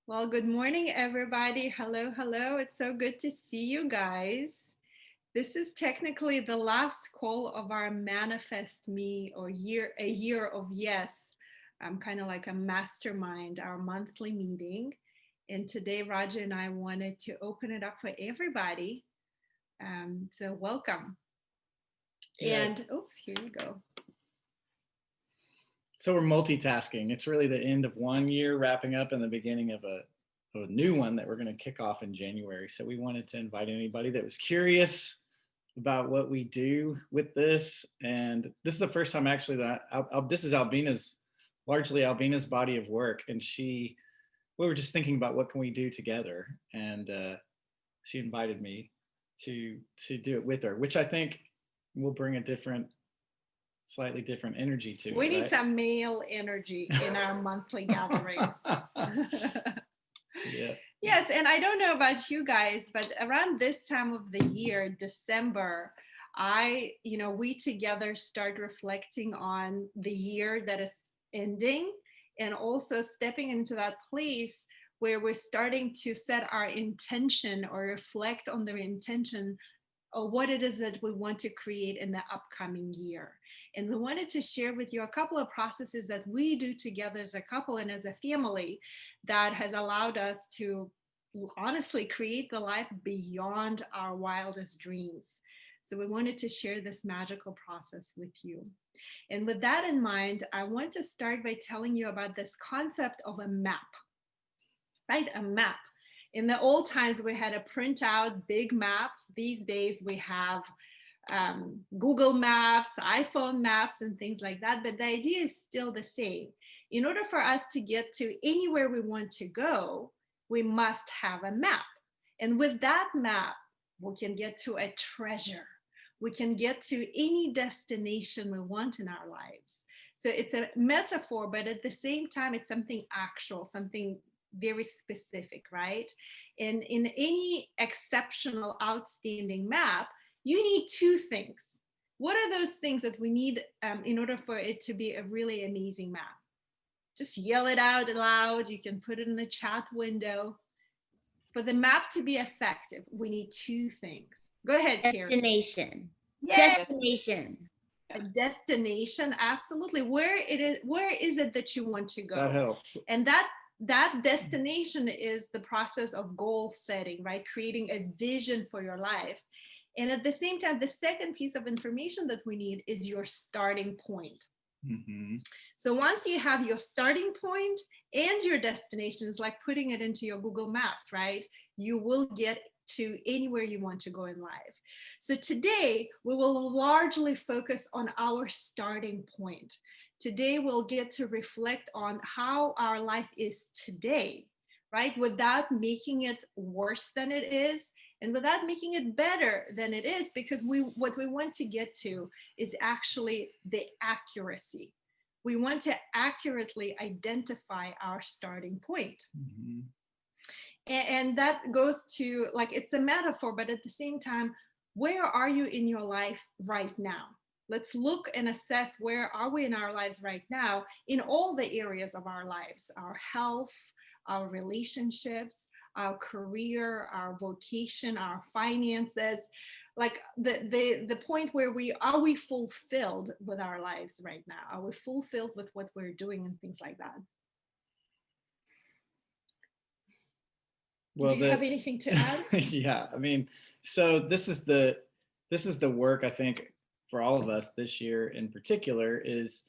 Well, good morning, everybody. Hello, hello. It's so good to see you guys. This is technically the last call of our Manifest Me or a year of yes. Kind of like a mastermind, our monthly meeting. And today, Raja and I wanted to open it up for everybody. So, welcome. Yeah. And oops, here you go. So we're multitasking. It's really the end of one year, wrapping up, and the beginning of a new one that we're going to kick off in January. So we wanted to invite anybody that was curious about what we do with this. And this is the first time actually that this is largely Albina's body of work. And we were just thinking about what can we do together. And she invited me to do it with her, which I think will bring slightly different energy to We it, need right? some male energy in our monthly gatherings. Yeah. Yes, and I don't know about you guys, but around this time of the year, December, we together start reflecting on the year that is ending and also stepping into that place where we're starting to set our intention or reflect on the intention or what it is that we want to create in the upcoming year. And we wanted to share with you a couple of processes that we do together as a couple and as a family that has allowed us to honestly create the life beyond our wildest dreams. So we wanted to share this magical process with you. And with that in mind, I want to start by telling you about this concept of a map, right? A map. In the old times, we had to print out big maps. These days, we have Google Maps, iPhone maps, and things like that. But the idea is still the same. In order for us to get to anywhere we want to go, we must have a map. And with that map, we can get to a treasure. We can get to any destination we want in our lives. So it's a metaphor, but at the same time, it's something actual, something very specific, right? And in any exceptional, outstanding map, you need two things. What are those things that we need in order for it to be a really amazing map? Just yell it out loud. You can put it in the chat window. For the map to be effective, we need two things. Go ahead, Carrie. Destination. Yay! Destination. A destination, absolutely. Where is it that you want to That go? helps. And that destination is the process of goal setting, right? Creating a vision for your life. And at the same time, the second piece of information that we need is your starting point. Mm-hmm. So once you have your starting point and your destination, it's like putting it into your Google Maps, right? You will get to anywhere you want to go in life. So today we will largely focus on our starting point. Today we'll get to reflect on how our life is today, right? Without making it worse than it is and without making it better than it is, because what we want to get to is actually the accuracy. We want to accurately identify our starting point. Mm-hmm. And that goes to, like, it's a metaphor, but at the same time, where are you in your life right now? Let's look and assess where are we in our lives right now in all the areas of our lives, our health, our relationships, our career, our vocation, our finances. Like the point where we fulfilled with our lives right now? Are we fulfilled with what we're doing and things like that? Do Well, you have anything to add? yeah, I mean, so this is the work I think for all of us this year in particular is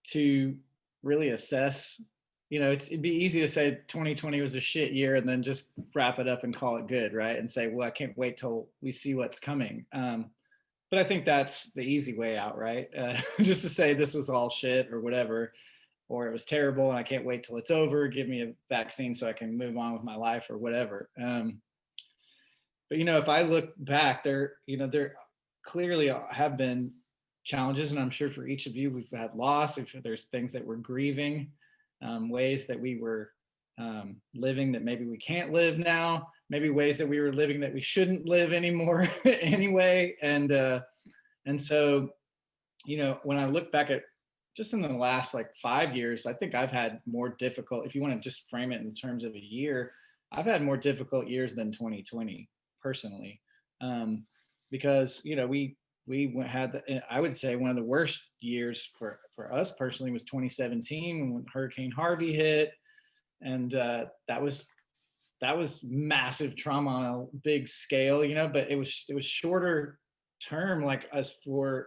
to really assess. It'd be easy to say 2020 was a shit year and then just wrap it up and call it good, right? And say, well, I can't wait till we see what's coming. But I think that's the easy way out, right? Just to say this was all shit or whatever, or it was terrible and I can't wait till it's over. Give me a vaccine so I can move on with my life or whatever. But if I look back, there clearly have been challenges, and I'm sure for each of you, we've had loss. There's things that we're grieving, ways that we were living that maybe we can't live now, maybe ways that we were living that we shouldn't live anymore anyway. And so, when I look back at just in the last like 5 years, I think I've had more difficult, if you want to just frame it in terms of a year, I've had more difficult years than 2020 personally. Um, because, had, I would say one of the worst years for us personally was 2017 when Hurricane Harvey hit. And that was massive trauma on a big scale, but it was shorter term, like us for,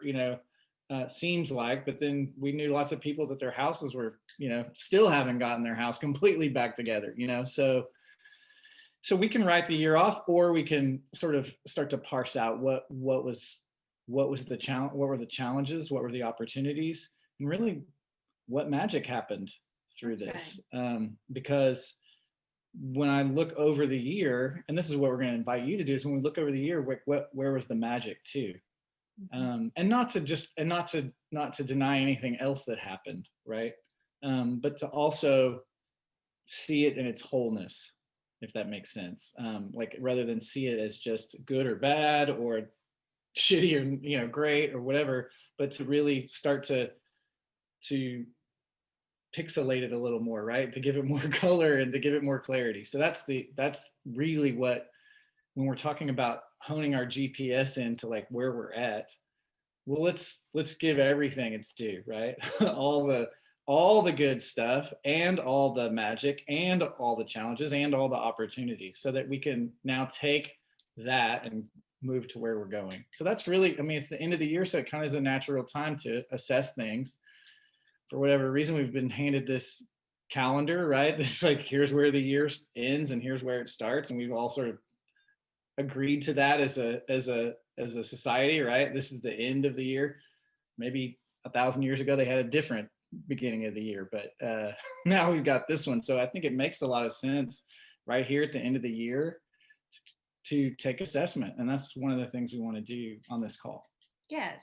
seems like, but then we knew lots of people that their houses were, still haven't gotten their house completely back together, so we can write the year off, or we can sort of start to parse out what was the challenge, what were the challenges, what were the opportunities, and really what magic happened through this. Because when I look over the year, and this is what we're going to invite you to do, is when we look over the year, where was the magic too? And not to deny anything else that happened, right? But to also see it in its wholeness, if that makes sense. Like rather than see it as just good or bad or shitty or great or whatever, but to really start to pixelate it a little more, right? To give it more color and to give it more clarity. So that's really what, when we're talking about honing our GPS into like where we're at, well, let's give everything its due, right? all the good stuff and all the magic and all the challenges and all the opportunities, so that we can now take that and move to where we're going. So that's really, it's the end of the year, so it kind of is a natural time to assess things. For whatever reason, we've been handed this calendar, right? This like, here's where the year ends and here's where it starts, and we've all sort of agreed to that as a society, right? This is the end of the year. Maybe 1,000 years ago they had a different beginning of the year, but now we've got this one. So I think it makes a lot of sense right here at the end of the year to take assessment, and that's one of the things we want to do on this call. Yes.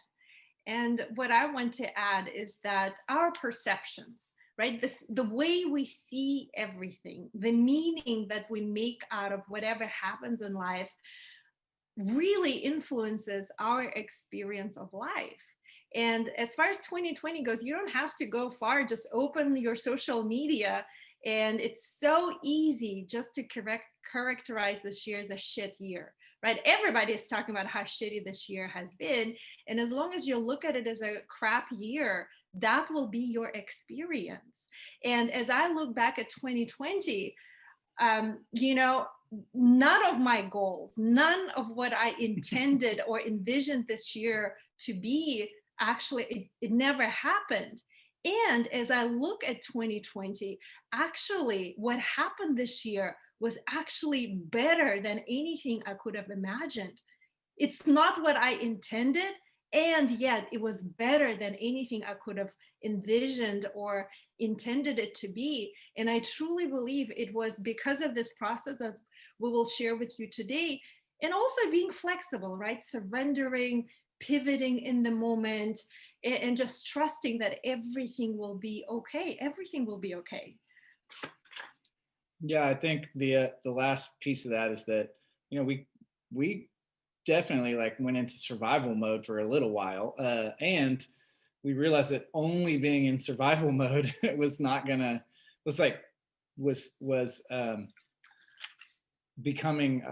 And what I want to add is that our perceptions, right? The way we see everything, the meaning that we make out of whatever happens in life really influences our experience of life. And as far as 2020 goes, you don't have to go far. Just open your social media, and it's so easy just to characterize this year as a shit year, right? Everybody is talking about how shitty this year has been. And as long as you look at it as a crap year, that will be your experience. And as I look back at 2020, none of my goals, none of what I intended or envisioned this year to be, actually, it never happened. And as I look at 2020, actually, what happened this year was actually better than anything I could have imagined. It's not what I intended, and yet it was better than anything I could have envisioned or intended it to be. And I truly believe it was because of this process that we will share with you today, and also being flexible, right? Surrendering, pivoting in the moment, and just trusting that everything will be okay. Everything will be okay. Yeah, I think the last piece of that is that we definitely like went into survival mode for a little while, and we realized that only being in survival mode was not gonna was becoming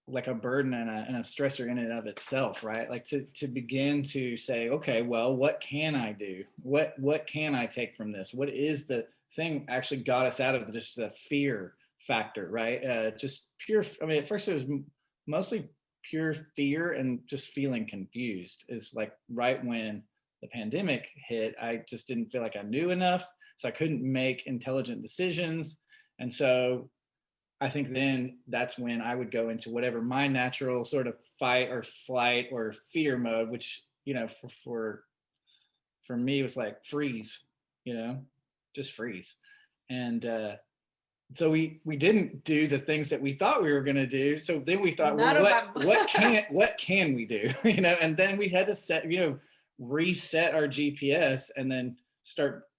like a burden and a stressor in and of itself, right? Like to begin to say, okay, well, what can I do? What can I take from this? What is the thing actually got us out of just the fear factor, right? Just pure. At first it was mostly pure fear and just feeling confused. Is like right when the pandemic hit, I just didn't feel like I knew enough, so I couldn't make intelligent decisions, and so I think then that's when I would go into whatever my natural sort of fight or flight or fear mode, which, for me was like freeze, just freeze. And so we didn't do the things that we thought we were going to do. So then we thought, well, what can we do? And then we had to reset our GPS and then start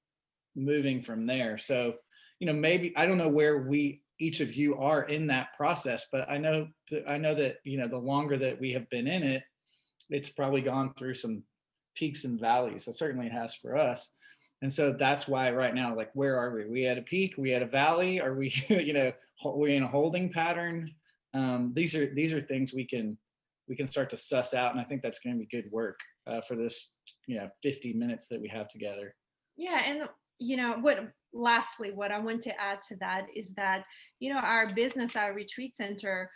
moving from there. So, maybe, I don't know where each of you are in that process, but I know that, the longer that we have been in it, it's probably gone through some peaks and valleys. So certainly it has for us. And so that's why right now, like, where are we? We at a peak? We at a valley? Are we, we in a holding pattern? These are things we can start to suss out, and I think that's going to be good work for this 50 minutes that we have together. Yeah, and what lastly, what I want to add to that is that, our business, our retreat center,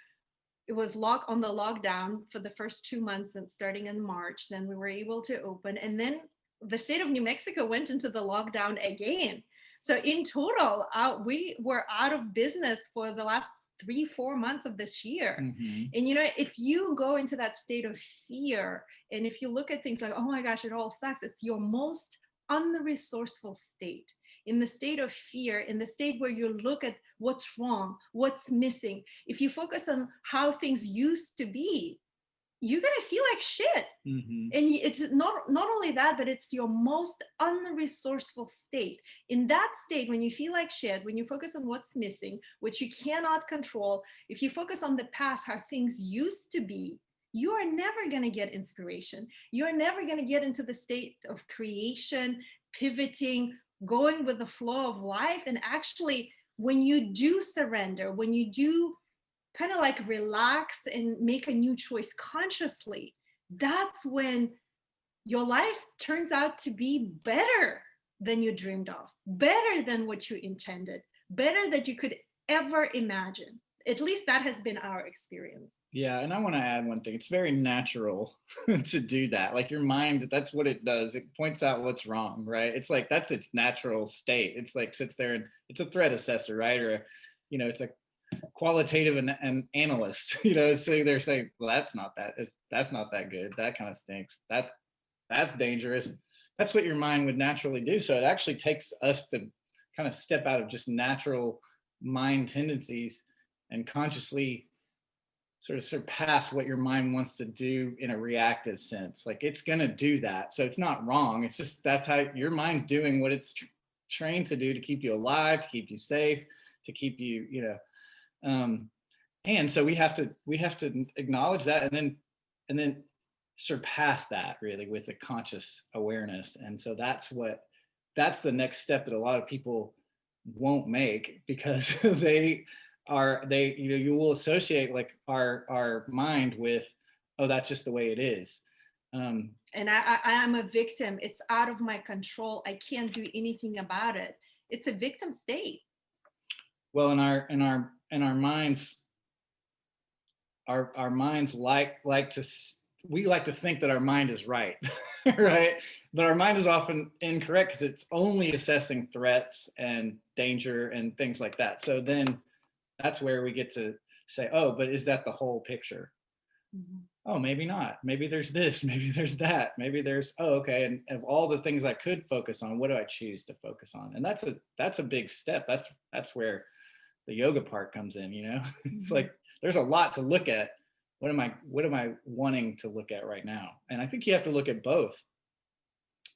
it was locked on the lockdown for the first 2 months and starting in March. Then we were able to open. And then the state of New Mexico went into the lockdown again. So in total, we were out of business for the last 3, 4 months of this year. Hmm. And if you go into that state of fear, and if you look at things like, oh my gosh, it all sucks, it's your most unresourceful state. In the state of fear, in the state where you look at what's wrong, what's missing, if you focus on how things used to be, you're going to feel like shit. Hmm. And it's not only that, but it's your most unresourceful state. In that state, when you feel like shit, when you focus on what's missing, which you cannot control, if you focus on the past, how things used to be, you are never going to get inspiration. You're never going to get into the state of creation, pivoting, going with the flow of life. And actually, when you do surrender, when you do kind of like relax and make a new choice consciously, that's when your life turns out to be better than you dreamed of, better than what you intended, better than you could ever imagine. At least that has been our experience. Yeah, and I want to add one thing. It's very natural to do that. Like, your mind, that's what it does. It points out what's wrong, right? It's like that's its natural state. It's like sits there and it's a threat assessor, right? Or, it's a qualitative and analyst, so they're saying, well, that's not that good. That kind of stinks. That's dangerous. That's what your mind would naturally do. So it actually takes us to kind of step out of just natural mind tendencies and consciously sort of surpass what your mind wants to do in a reactive sense. Like, it's going to do that. So it's not wrong. It's just that's how your mind's doing what it's trained to do to keep you alive, to keep you safe, to keep you, and so we have to acknowledge that, and then surpass that really with a conscious awareness. And so that's the next step that a lot of people won't make, because you will associate like our mind with, oh, that's just the way it is. And I am a victim. It's out of my control. I can't do anything about it. It's a victim state. Well, in our minds, our minds like to we like to think that our mind is right, right? But our mind is often incorrect because it's only assessing threats and danger and things like that. So then that's where we get to say, oh, but is that the whole picture? Mhm. Oh, maybe not. Maybe there's this, maybe there's that, maybe there's, oh, okay. And of all the things I could focus on, what do I choose to focus on? And that's a big step. That's where the yoga part comes in. It's Mhm. like there's a lot to look at. What am I wanting to look at right now? And I think you have to look at both,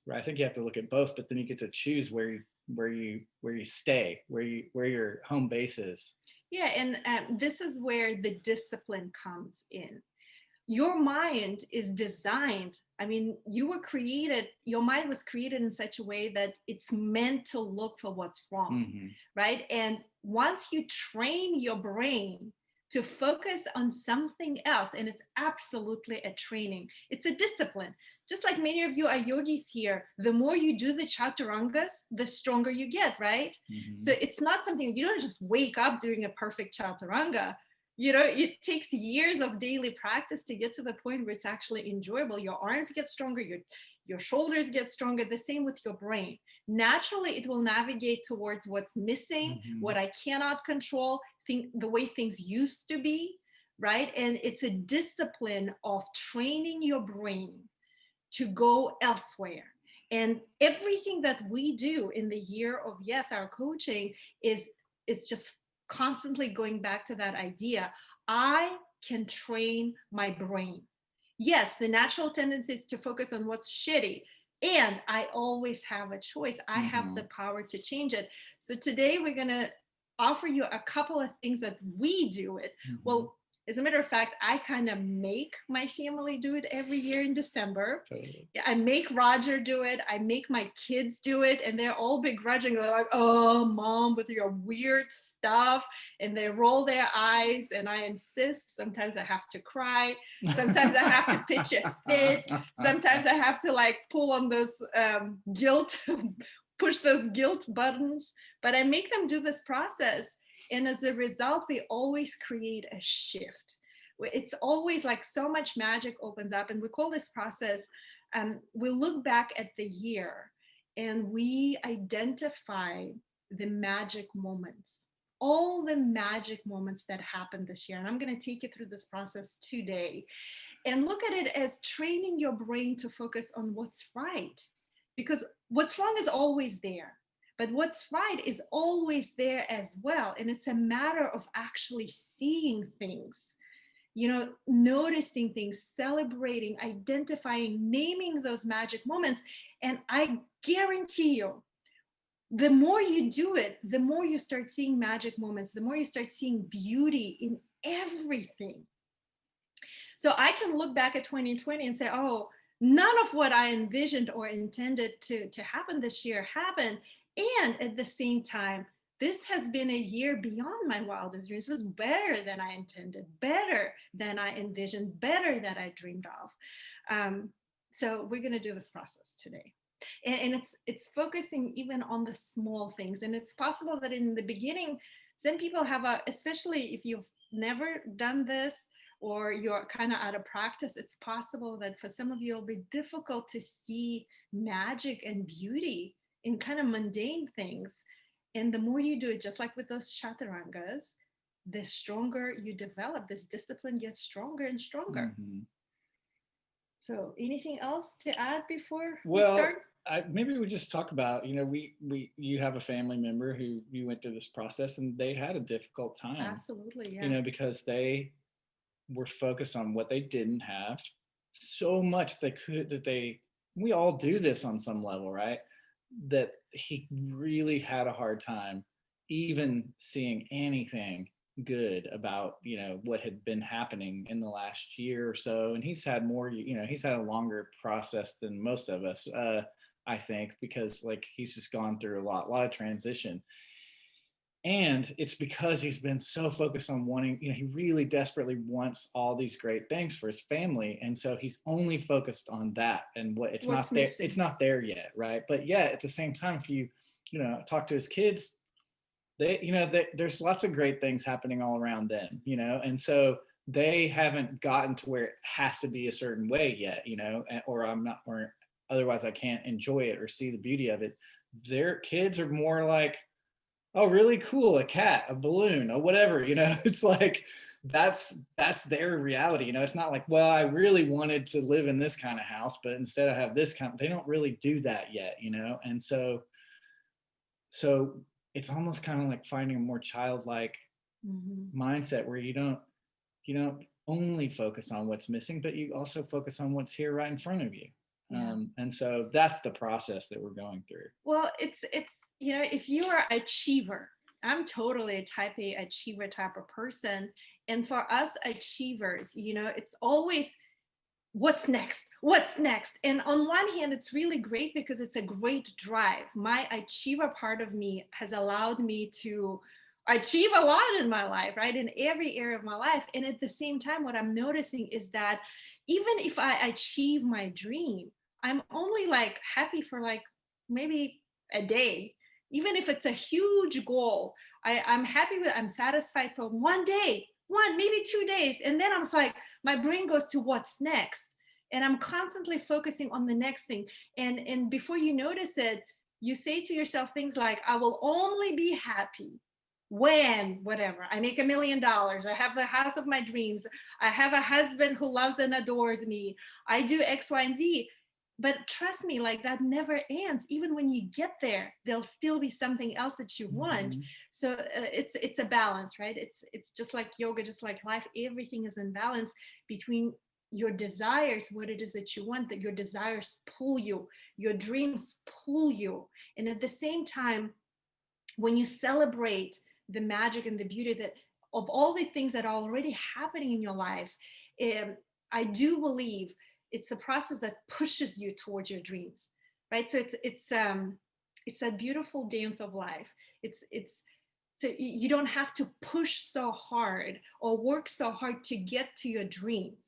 right? I think you have to look at both, but then you get to choose where you stay, where your home base is. Yeah, and this is where the discipline comes in. Your mind is designed. I mean, your mind was created in such a way that it's meant to look for what's wrong, Hmm. right? And once you train your brain to focus on something else, and it's absolutely a training, it's a discipline. Just like many of you are yogis here, the more you do the chaturangas, the stronger you get, right? So Hmm. it's not something you don't just wake up doing a perfect chaturanga. It takes years of daily practice to get to the point where it's actually enjoyable. Your arms get stronger, your shoulders get stronger. The same with your brain. Naturally, it will navigate towards what's missing, Hmm. what I cannot control, the way things used to be, right? And it's a discipline of training your brain to go elsewhere. And everything that we do in the year of yes, our coaching is just constantly going back to that idea. I can train my brain. Yes, the natural tendency is to focus on what's shitty. And I always have a choice. I have the Hmm. power to change it. So today we're going to offer you a couple of things that we do it. Hmm. Well, As a matter of fact, I kind of make my family do it every year in December. Totally. Yeah, I make Roger do it. I make my kids do it, and they're all begrudging. They're like, "Oh, mom, with your weird stuff," and they roll their eyes. And I insist. Sometimes I have to cry. Sometimes I have to pitch a fit. Sometimes I have to like pull on those guilt, push those guilt buttons. But I make them do this process. And as a result, they always create a shift. It's always like so much magic opens up. And we call this process, we look back at the year and we identify the magic moments, all the magic moments that happened this year. And I'm going to take you through this process today and look at it as training your brain to focus on what's right. Because what's wrong is always there, but what's right is always there as well. And it's a matter of actually seeing things, noticing things, celebrating, identifying, naming those magic moments. And I guarantee you, the more you do it, the more you start seeing magic moments, the more you start seeing beauty in everything. So I can look back at 2020 and say, oh, none of what I envisioned or intended to happen this year happened. And at the same time, this has been a year beyond my wildest dreams. It was better than I intended, better than I envisioned, better than I dreamed of. So we're going to do this process today. And it's focusing even on the small things. And it's possible that in the beginning, some people have especially if you've never done this, or you're kind of out of practice, it's possible that for some of you it'll be difficult to see magic and beauty in kind of mundane things. And the more you do it, just like with those chaturangas, the stronger you develop. This discipline gets stronger and stronger. Mm-hmm. So anything else to add before we start? Maybe we just talk about, you have a family member who you went through this process and they had a difficult time. Absolutely, yeah. Because they were focused on what they didn't have so much we all do this on some level, right? That he really had a hard time even seeing anything good about, what had been happening in the last year or so. And he's had more, he's had a longer process than most of us, I think, because like he's just gone through a lot of transition. And it's because he's been so focused on wanting, he really desperately wants all these great things for his family. And so he's only focused on that. And what's not there, it's not there yet. Right. But yeah, at the same time, if you, talk to his kids, there's lots of great things happening all around them, and so they haven't gotten to where it has to be a certain way yet, or otherwise I can't enjoy it or see the beauty of it. Their kids are more like, oh, really cool, a cat, a balloon, or whatever, it's like that's their reality. It's not like, well, I really wanted to live in this kind of house, but instead I have this they don't really do that yet, and so it's almost kind of like finding a more childlike mindset where you don't only focus on what's missing, but you also focus on what's here right in front of you. Yeah. And so that's the process that we're going through. Well, it's if you are an achiever, I'm totally a type A achiever type of person. And for us achievers, it's always what's next? What's next? And on one hand, it's really great because it's a great drive. My achiever part of me has allowed me to achieve a lot in my life, right? In every area of my life. And at the same time, what I'm noticing is that even if I achieve my dream, I'm only like happy for like maybe a day. Even if it's a huge goal, I'm happy with, I'm satisfied for one day, maybe 2 days. And then I'm like, my brain goes to what's next. And I'm constantly focusing on the next thing. And before you notice it, you say to yourself things like, I will only be happy when, whatever, I make $1 million, I have the house of my dreams, I have a husband who loves and adores me, I do X, Y, and Z. But trust me, like that never ends. Even when you get there, there'll still be something else that you want. So it's a balance, right? It's just like yoga, just like life. Everything is in balance between your desires, what it is that you want, that your desires pull you, your dreams pull you. And at the same time, when you celebrate the magic and the beauty that of all the things that are already happening in your life, um, I do believe it's a process that pushes you towards your dreams, right? So it's that beautiful dance of life. It's so you don't have to push so hard or work so hard to get to your dreams.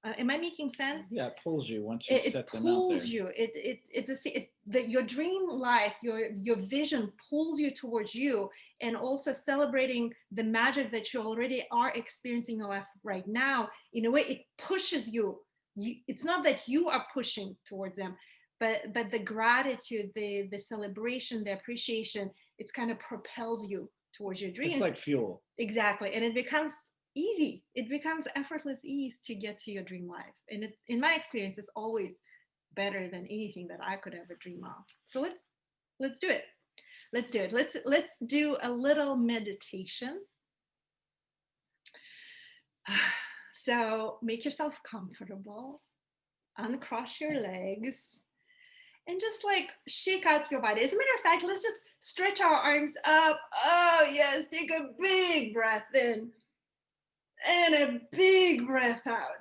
Am I making sense? Yeah, it pulls you once you It set them out pulls there. you. Your dream life, your vision pulls you towards you, and also celebrating the magic that you already are experiencing in your life right now. In a way, it pushes you. It's not that you are pushing towards them, but the gratitude, the celebration, the appreciation, it's kind of propels you towards your It's dreams. like fuel. Exactly. And it becomes easy. It becomes effortless ease to get to your dream life. And it's, in my experience, it's always better than anything that I could ever dream of. So let's do it. Let's do it. Let's do a little meditation. So make yourself comfortable, uncross your legs, and just like shake out your body. As a matter of fact, let's just stretch our arms up. Oh, yes, take a big breath in and a big breath out.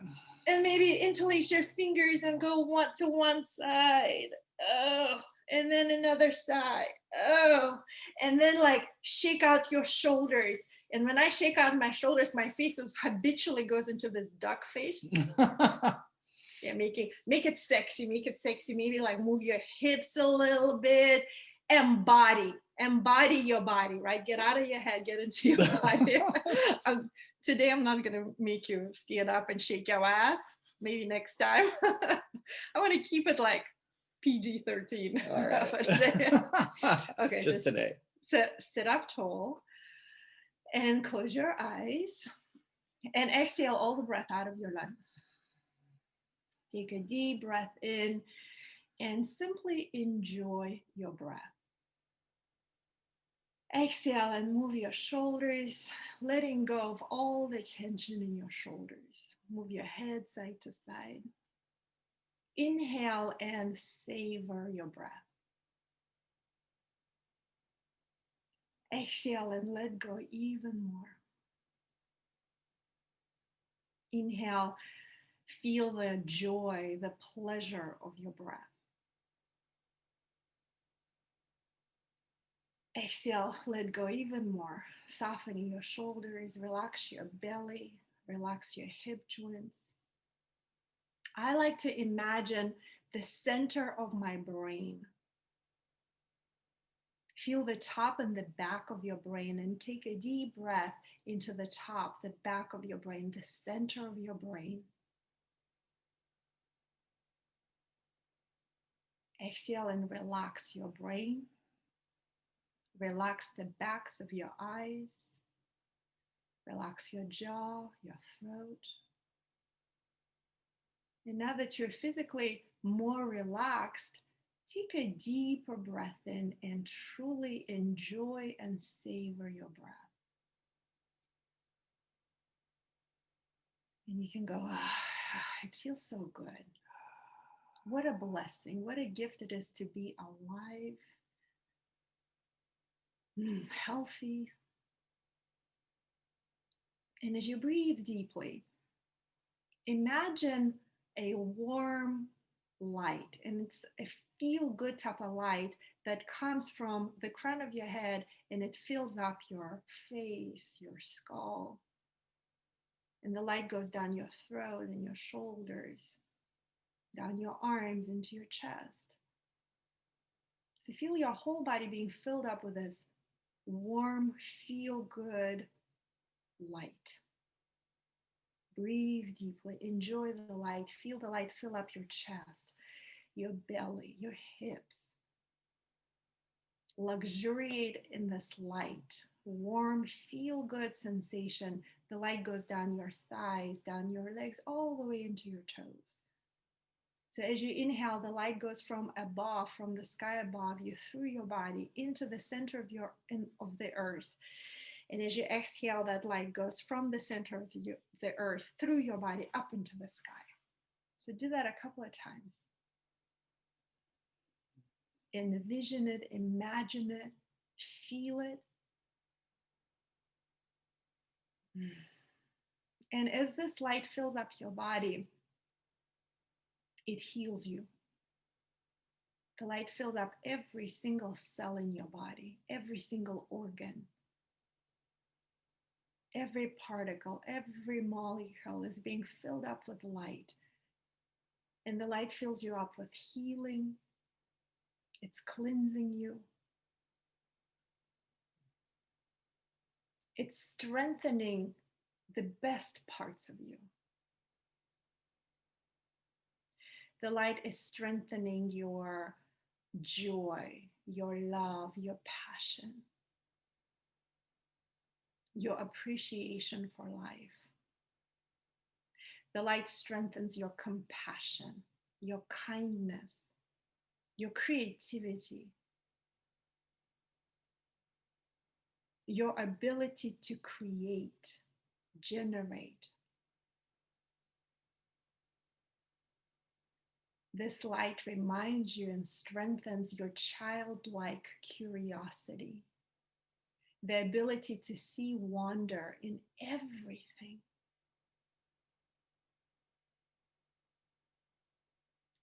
And maybe interlace your fingers and go one to one side. Oh, and then another side. Oh, and then like shake out your shoulders. And when I shake out my shoulders, my face habitually goes into this duck face. Yeah, make it sexy, make it sexy. Maybe like move your hips a little bit. Embody your body, right? Get out of your head, get into your body. Today I'm not gonna make you stand up and shake your ass. Maybe next time. I want to keep it like PG-13. All right. Okay, just today. Sit up tall and close your eyes and exhale all the breath out of your lungs. Take a deep breath in and simply enjoy your breath. Exhale and move your shoulders, letting go of all the tension in your shoulders. Move your head side to side. Inhale and savor your breath. Exhale and let go even more. Inhale, feel the joy, the pleasure of your breath. Exhale, let go even more, softening your shoulders, relax your belly, relax your hip joints. I like to imagine the center of my brain. Feel the top and the back of your brain and take a deep breath into the top, the back of your brain, the center of your brain. Exhale and relax your brain. Relax the backs of your eyes. Relax your jaw, your throat. And now that you're physically more relaxed, take a deeper breath in and truly enjoy and savor your breath. And you can go, it feels so good. What a blessing. What a gift it is to be alive, healthy. And as you breathe deeply, imagine a warm light, and it's a feel good type of light that comes from the crown of your head and it fills up your face, your skull. And the light goes down your throat and your shoulders, down your arms into your chest. So feel your whole body being filled up with this warm, feel good light. Breathe deeply, enjoy the light, feel the light fill up your chest, your belly, your hips. Luxuriate in this light, warm, feel good sensation. The light goes down your thighs, down your legs, all the way into your toes. So as you inhale, the light goes from above, from the sky above you, through your body into the center of the earth. And as you exhale, that light goes from the center of the earth through your body up into the sky. So do that a couple of times. Envision it, imagine it, feel it. And as this light fills up your body, it heals you. The light fills up every single cell in your body, every single organ, every particle, every molecule is being filled up with light. And the light fills you up with healing. It's cleansing you. It's strengthening the best parts of you. The light is strengthening your joy, your love, your passion, your appreciation for life. The light strengthens your compassion, your kindness, your creativity, your ability to create, generate. This light reminds you and strengthens your childlike curiosity, the ability to see wonder in everything.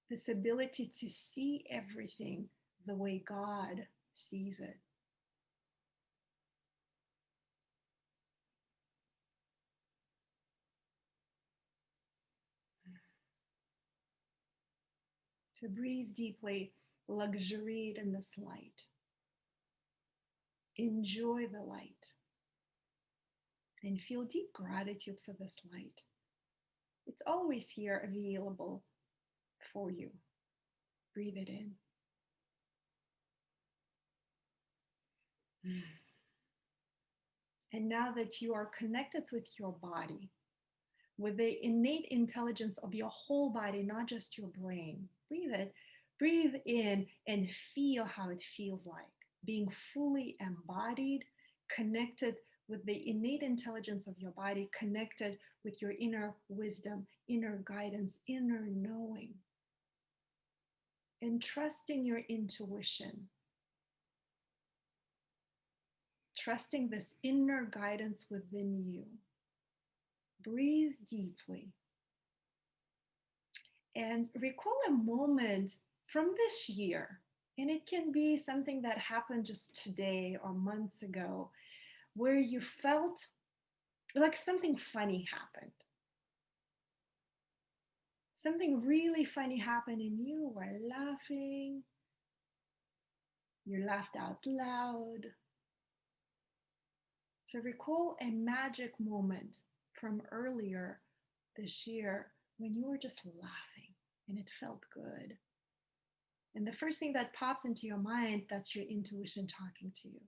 This ability to see everything the way God sees it. To breathe deeply, luxuriate in this light. Enjoy the light and feel deep gratitude for this light. It's always here available for you. Breathe it in. And now that you are connected with your body, with the innate intelligence of your whole body, not just your brain, breathe it. Breathe in and feel how it feels like being fully embodied, connected with the innate intelligence of your body, connected with your inner wisdom, inner guidance, inner knowing, and trusting your intuition, trusting this inner guidance within you. Breathe deeply and recall a moment from this year. And it can be something that happened just today or months ago, where you felt like something funny happened. Something really funny happened and you were laughing. You laughed out loud. So recall a magic moment from earlier this year when you were just laughing and it felt good. And the first thing that pops into your mind, that's your intuition talking to you.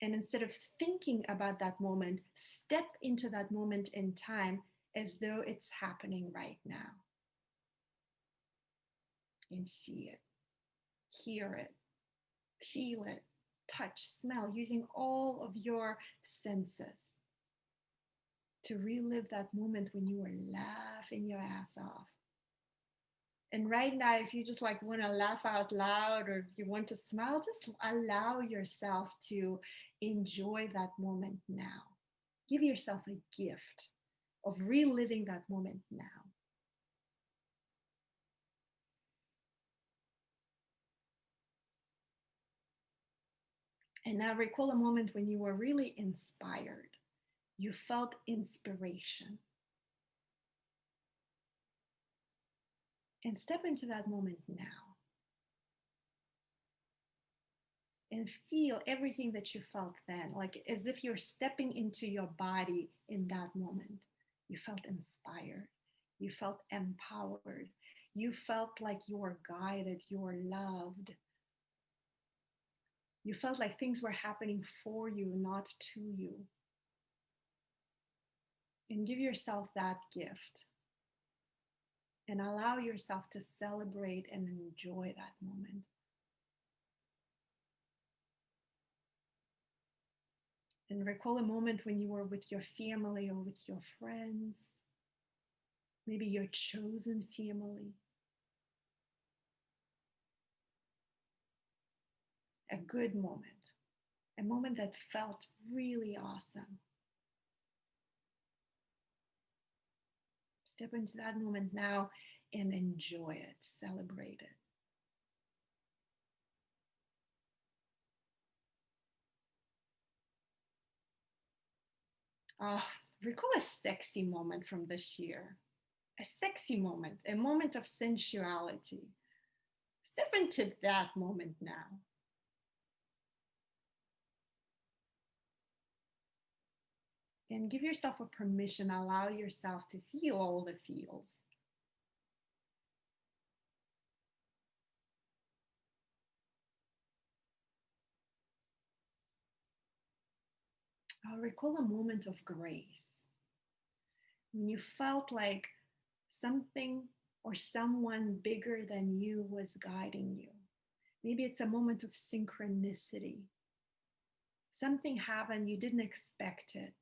And instead of thinking about that moment, step into that moment in time as though it's happening right now. And see it, hear it, feel it, touch, smell, using all of your senses to relive that moment when you were laughing your ass off. And right now, if you just like want to laugh out loud or if you want to smile, just allow yourself to enjoy that moment now. Give yourself a gift of reliving that moment now. And now recall a moment when you were really inspired. You felt inspiration. And step into that moment now. And feel everything that you felt then, like as if you're stepping into your body in that moment. You felt inspired. You felt empowered. You felt like you were guided, you were loved. You felt like things were happening for you, not to you. And give yourself that gift. And allow yourself to celebrate and enjoy that moment. And recall a moment when you were with your family or with your friends, maybe your chosen family. A good moment, a moment that felt really awesome. Step into that moment now and enjoy it, celebrate it. Oh, recall a sexy moment from this year. A sexy moment, a moment of sensuality. Step into that moment now. And give yourself a permission, allow yourself to feel all the feels. Recall a moment of grace when you felt like something or someone bigger than you was guiding you. Maybe it's a moment of synchronicity. Something happened, you didn't expect it.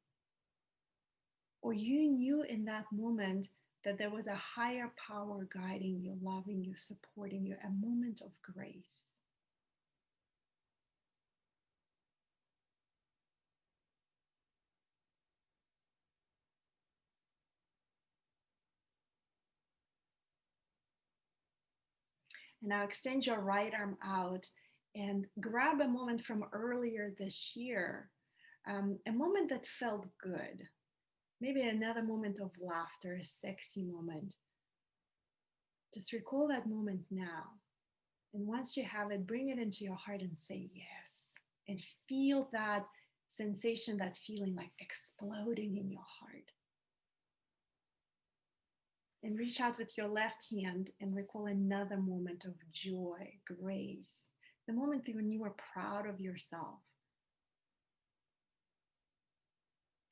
Or you knew in that moment that there was a higher power guiding you, loving you, supporting you, a moment of grace. And now extend your right arm out and grab a moment from earlier this year, a moment that felt good. Maybe another moment of laughter, a sexy moment. Just recall that moment now. And once you have it, bring it into your heart and say yes. And feel that sensation, that feeling like exploding in your heart. And reach out with your left hand and recall another moment of joy, grace, the moment when you were proud of yourself.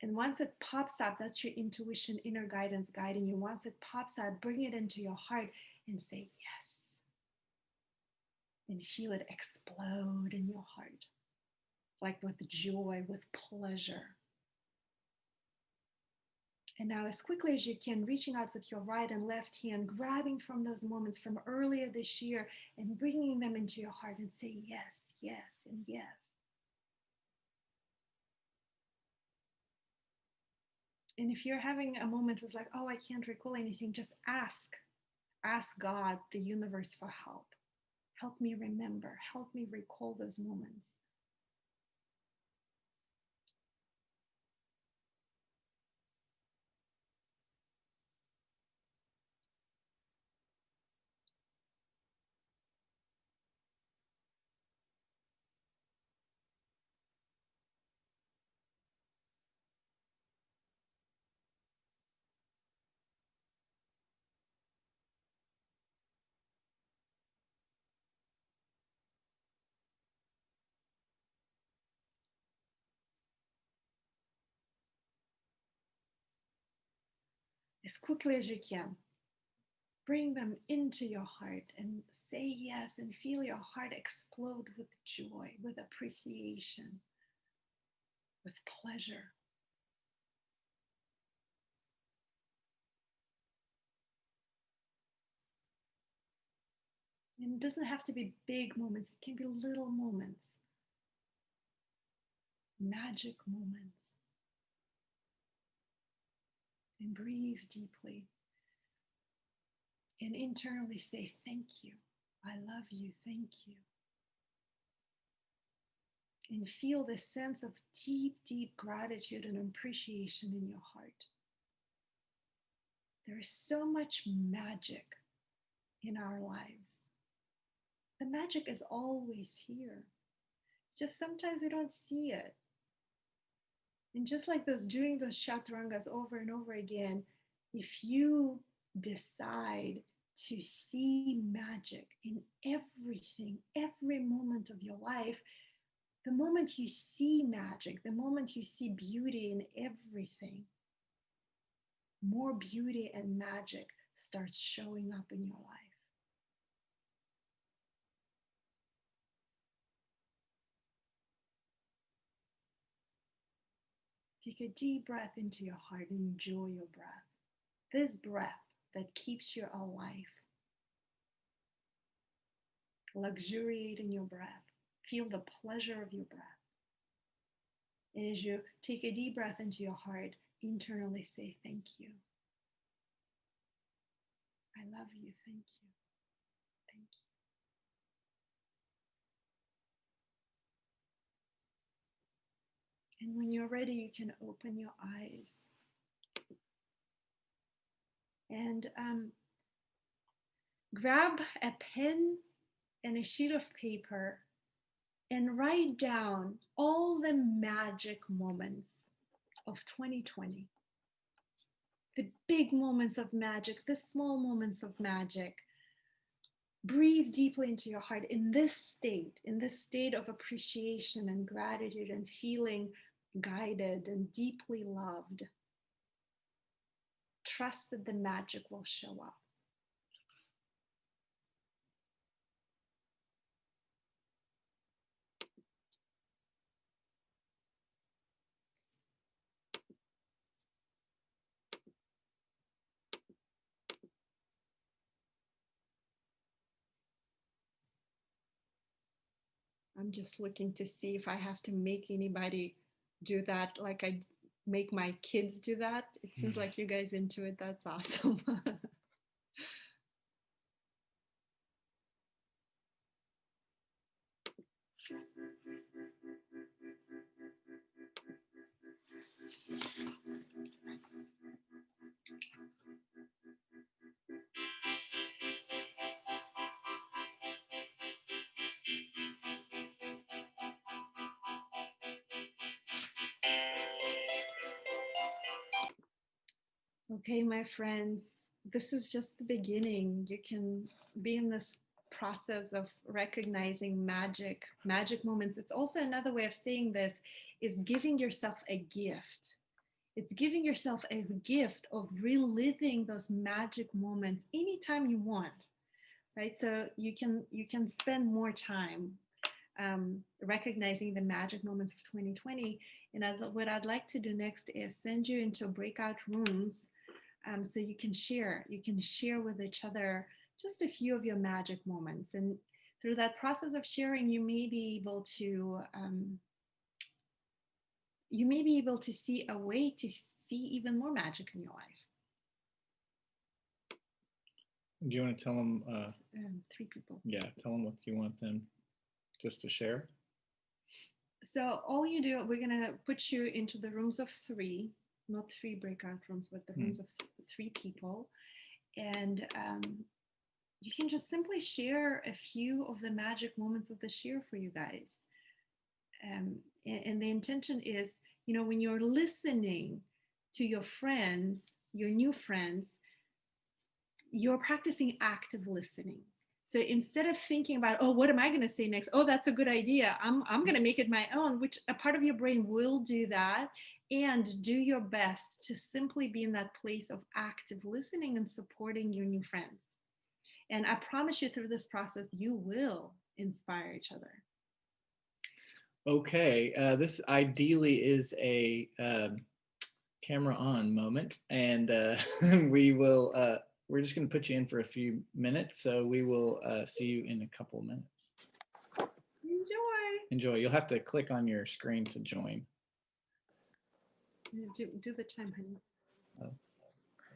And once it pops up, that's your intuition, inner guidance guiding you. Once it pops out, bring it into your heart and say yes. And feel it explode in your heart, like with joy, with pleasure. And now, as quickly as you can, reaching out with your right and left hand, grabbing from those moments from earlier this year and bringing them into your heart and say yes, yes, and yes. And if you're having a moment that's like, oh, I can't recall anything, just ask. Ask God, the universe, for help. Help me remember. Help me recall those moments. As quickly as you can, bring them into your heart and say yes and feel your heart explode with joy, with appreciation, with pleasure. And it doesn't have to be big moments, it can be little moments, magic moments. And breathe deeply and internally say, thank you. I love you. Thank you. And feel this sense of deep, deep gratitude and appreciation in your heart. There is so much magic in our lives. The magic is always here. It's just sometimes we don't see it. And just like those doing those chaturangas over and over again, if you decide to see magic in everything, every moment of your life, the moment you see magic, the moment you see beauty in everything, more beauty and magic starts showing up in your life. Take a deep breath into your heart and enjoy your breath. This breath that keeps you alive. Luxuriate in your breath. Feel the pleasure of your breath. And as you take a deep breath into your heart, internally say thank you. I love you. Thank you. Thank you. And when you're ready, you can open your eyes. And grab a pen and a sheet of paper and write down all the magic moments of 2020. The big moments of magic, the small moments of magic. Breathe deeply into your heart in this state of appreciation and gratitude and feeling guided and deeply loved. Trust that the magic will show up. I'm just looking to see if I have to make anybody do that like I make my kids do that. It seems like you guys into it. That's awesome. Okay, my friends, this is just the beginning. You can be in this process of recognizing magic moments. It's also another way of saying this is giving yourself a gift. It's giving yourself a gift of reliving those magic moments anytime you want, right? So you can spend more time recognizing the magic moments of 2020. And what I'd like to do next is send you into breakout rooms so you can share. You can share with each other just a few of your magic moments. And through that process of sharing, you may be able to see a way to see even more magic in your life. Do you want to tell them? 3 people. Yeah, tell them what you want them just to share. So all you do, we're gonna put you into the rooms of 3, not 3 breakout rooms, but the rooms of 3 people, and you can just simply share a few of the magic moments of this year for you guys. And the intention is, when you're listening to your friends, your new friends, you're practicing active listening. So instead of thinking about, oh, what am I going to say next? Oh, that's a good idea. I'm going to make it my own, which a part of your brain will do that. And do your best to simply be in that place of active listening and supporting your new friends. And I promise you, through this process, you will inspire each other. Okay, this ideally is a camera on moment, and we're just going to put you in for a few minutes, so we will see you in a couple of minutes. Enjoy. You'll have to click on your screen to join. Do the time, honey. Oh.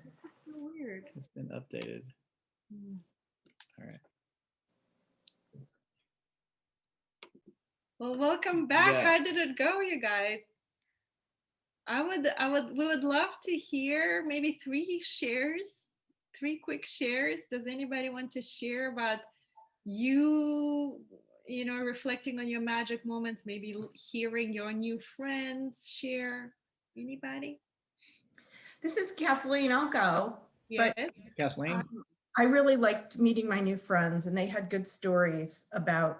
This is so weird. It's been updated. All right. Well, welcome back. Yeah. How did it go, you guys? We would love to hear maybe 3 quick shares. Does anybody want to share about reflecting on your magic moments, maybe hearing your new friends share? Anybody? This is Kathleen. I'll go. Yes. But Kathleen? I really liked meeting my new friends, and they had good stories about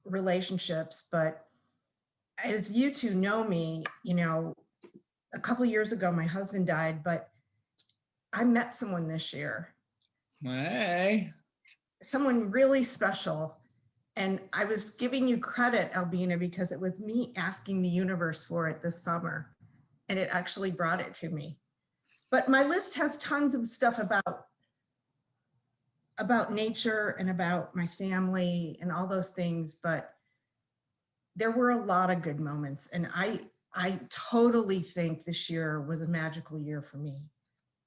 relationships. But as you 2 know me, a couple of years ago, my husband died, but I met someone this year. Hey. Someone really special. And I was giving you credit, Albina, because it was me asking the universe for it this summer, and it actually brought it to me. But my list has tons of stuff about nature and about my family and all those things, but there were a lot of good moments, and I totally think this year was a magical year for me.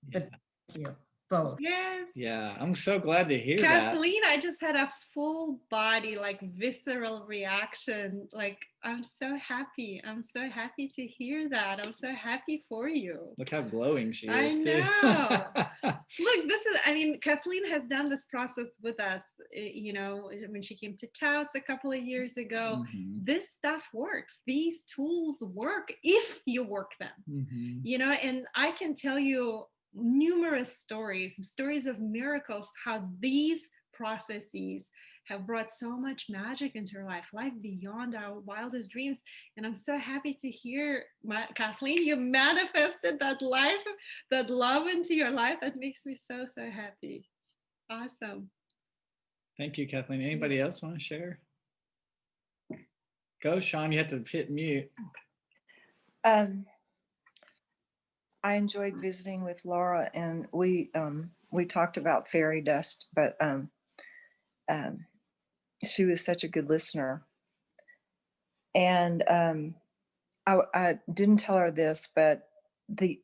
Yeah. But thank you both. Yes. Yeah, I'm so glad to hear that. Kathleen, I just had a full body, like visceral reaction. Like, I'm so happy. I'm so happy to hear that. I'm so happy for you. Look how glowing she I is too. know. Look, this is, I mean, Kathleen has done this process with us, when she came to Taos a couple of years ago. Mhm. This stuff works. These tools work if you work them, Mhm. and I can tell you numerous stories of miracles, how these processes have brought so much magic into your life beyond our wildest dreams. And I'm so happy to hear, Kathleen, you manifested that love into your life. That makes me so, so happy. Awesome. Thank you, Kathleen. Anybody else want to share? Go, Sean. You have to hit mute. I enjoyed visiting with Laura, and we talked about fairy dust, but she was such a good listener. And I didn't tell her this, but the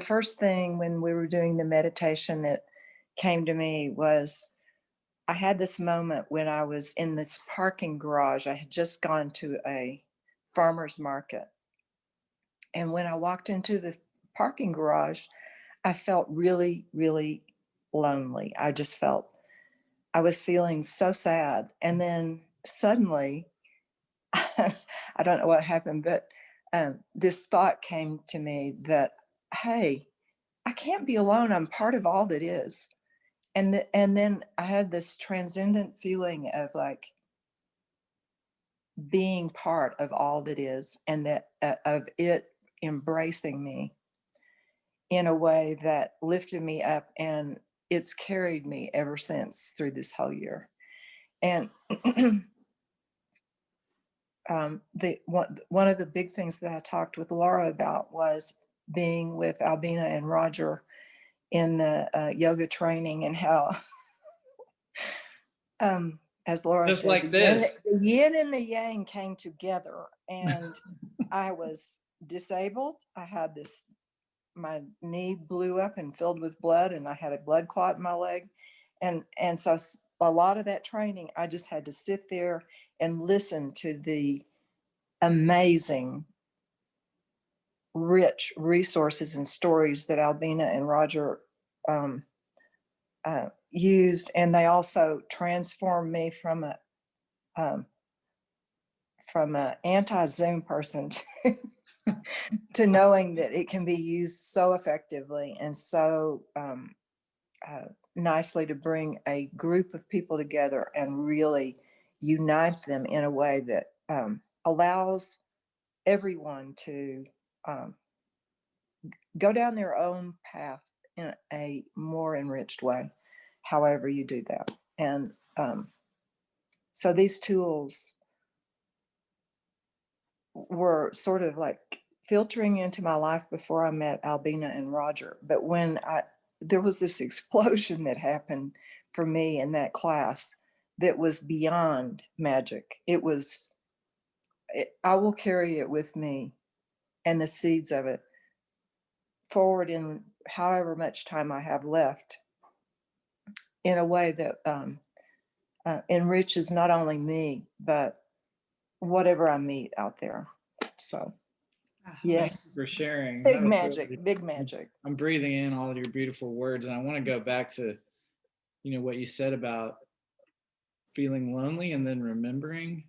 first thing when we were doing the meditation that came to me was I had this moment when I was in this parking garage. I had just gone to a farmer's market. And when I walked into the parking garage, I felt really, really lonely. I just felt, I was feeling so sad. And then suddenly, I don't know what happened, but this thought came to me that, hey, I can't be alone. I'm part of all that is. And then I had this transcendent feeling of like being part of all that is, and that of it embracing me in a way that lifted me up, and it's carried me ever since through this whole year. And one of the big things that I talked with Laura about was being with Albina and Roger in the yoga training, and how as Laura Just said, like this. the yin and the yang came together, and I was disabled. I had my knee blew up and filled with blood, and I had a blood clot in my leg. And so a lot of that training, I just had to sit there and listen to the amazing, rich resources and stories that Albina and Roger used. And they also transformed me from a anti-Zoom person to knowing that it can be used so effectively and so nicely to bring a group of people together and really unite them in a way that allows everyone to go down their own path in a more enriched way, however you do that. And so these tools were sort of like filtering into my life before I met Albina and Roger. But when there was this explosion that happened for me in that class that was beyond magic. I will carry it with me and the seeds of it forward in however much time I have left, in a way that enriches not only me, but whatever I meet out there. So, yes. Thank you for sharing. Big magic, big magic. I'm breathing in all of your beautiful words, and I want to go back to, what you said about feeling lonely and then remembering.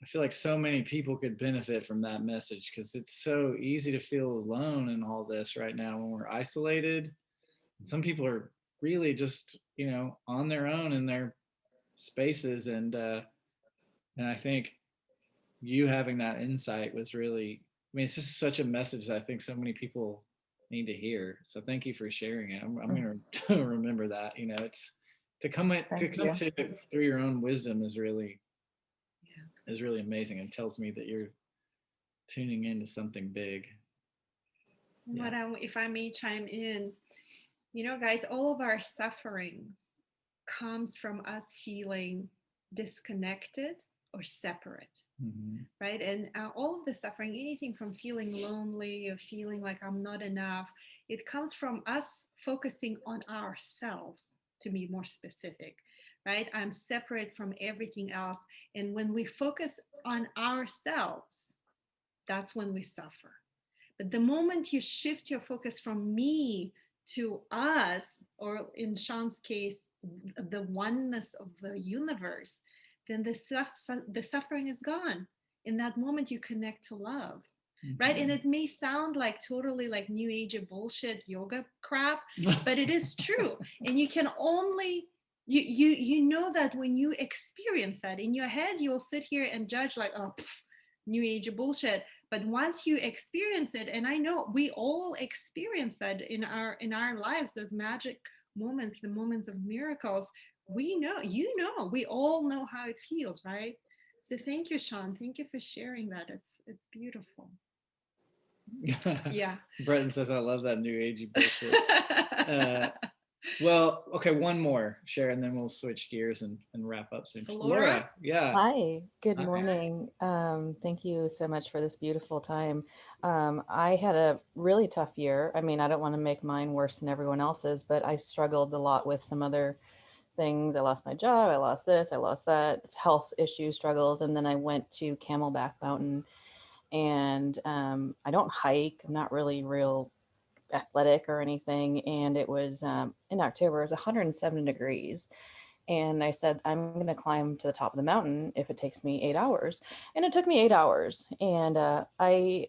I feel like so many people could benefit from that message, because it's so easy to feel alone in all this right now when we're isolated. Some people are really just, on their own in their spaces, and I think you having that insight was really, it's just such a message that I think so many people need to hear. So thank you for sharing it. I'm going to remember that. It's to come to it through your own wisdom is really amazing, and tells me that you're tuning into something big. If I may chime in, guys, all of our sufferings comes from us feeling disconnected or separate, Mhm. right? And all of the suffering, anything from feeling lonely or feeling like I'm not enough, it comes from us focusing on ourselves, to be more specific, right? I'm separate from everything else. And when we focus on ourselves, that's when we suffer. But the moment you shift your focus from me to us, or in Sean's case, the oneness of the universe, then the suffering is gone. In that moment, you connect to love, right? And Mhm. it may sound like totally like new age bullshit yoga crap, but it is true. And you can only you know that when you experience that in your head, you'll sit here and judge like, oh, new age bullshit. But once you experience it, and I know we all experience that in our lives, those magic moments, the moments of miracles, we know, we all know how it feels, right? So thank you, Sean. Thank you for sharing that. It's beautiful. Yeah. Breton says, I love that new agey bullshit. Well, okay, one more, share, and then we'll switch gears and wrap up soon. Laura? Yeah. Hi, good Hi. morning. Thank you so much for this beautiful time. I had a really tough year. I mean, I don't want to make mine worse than everyone else's, but I struggled a lot with some other things. I lost my job, I lost this, I lost that, health issues, struggles, and then I went to Camelback Mountain. And I don't hike. I'm not really real athletic or anything. And it was in October, it was 107 degrees. And I said, I'm going to climb to the top of the mountain if it takes me 8 hours. And it took me 8 hours. And I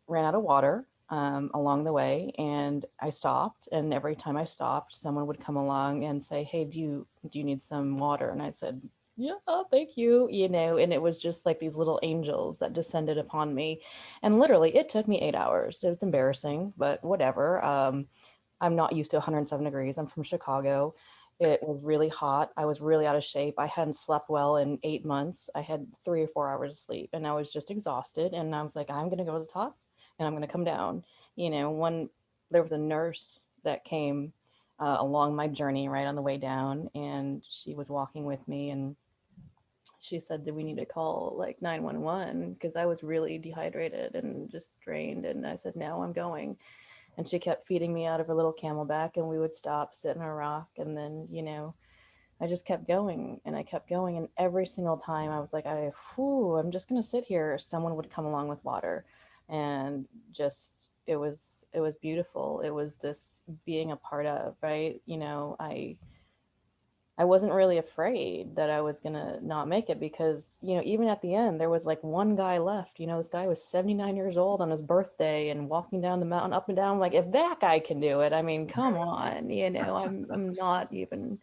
ran out of water along the way, and I stopped. And every time I stopped, someone would come along and say, hey, do you need some water? And I said, yeah, thank you. And it was just like these little angels that descended upon me. And literally, it took me 8 hours. So it's embarrassing, but whatever. I'm not used to 107 degrees. I'm from Chicago. It was really hot. I was really out of shape. I hadn't slept well in 8 months. I had 3 or 4 hours of sleep, and I was just exhausted. And I was like, I'm going to go to the top and I'm going to come down. When there was a nurse that came along my journey right on the way down, and she was walking with me, and she said, do we need to call like 911? Because I was really dehydrated and just drained. And I said, no, I'm going. And she kept feeding me out of her little camelback, and we would stop, sit in a rock, and then I just kept going, and I kept going, and every single time I was like, I'm just gonna sit here. Someone would come along with water, and just it was beautiful. It was this being a part of, right. I wasn't really afraid that I was going to not make it, because, even at the end, there was like one guy left. This guy was 79 years old on his birthday and walking down the mountain up and down. Like, if that guy can do it, I mean, come on, I'm not even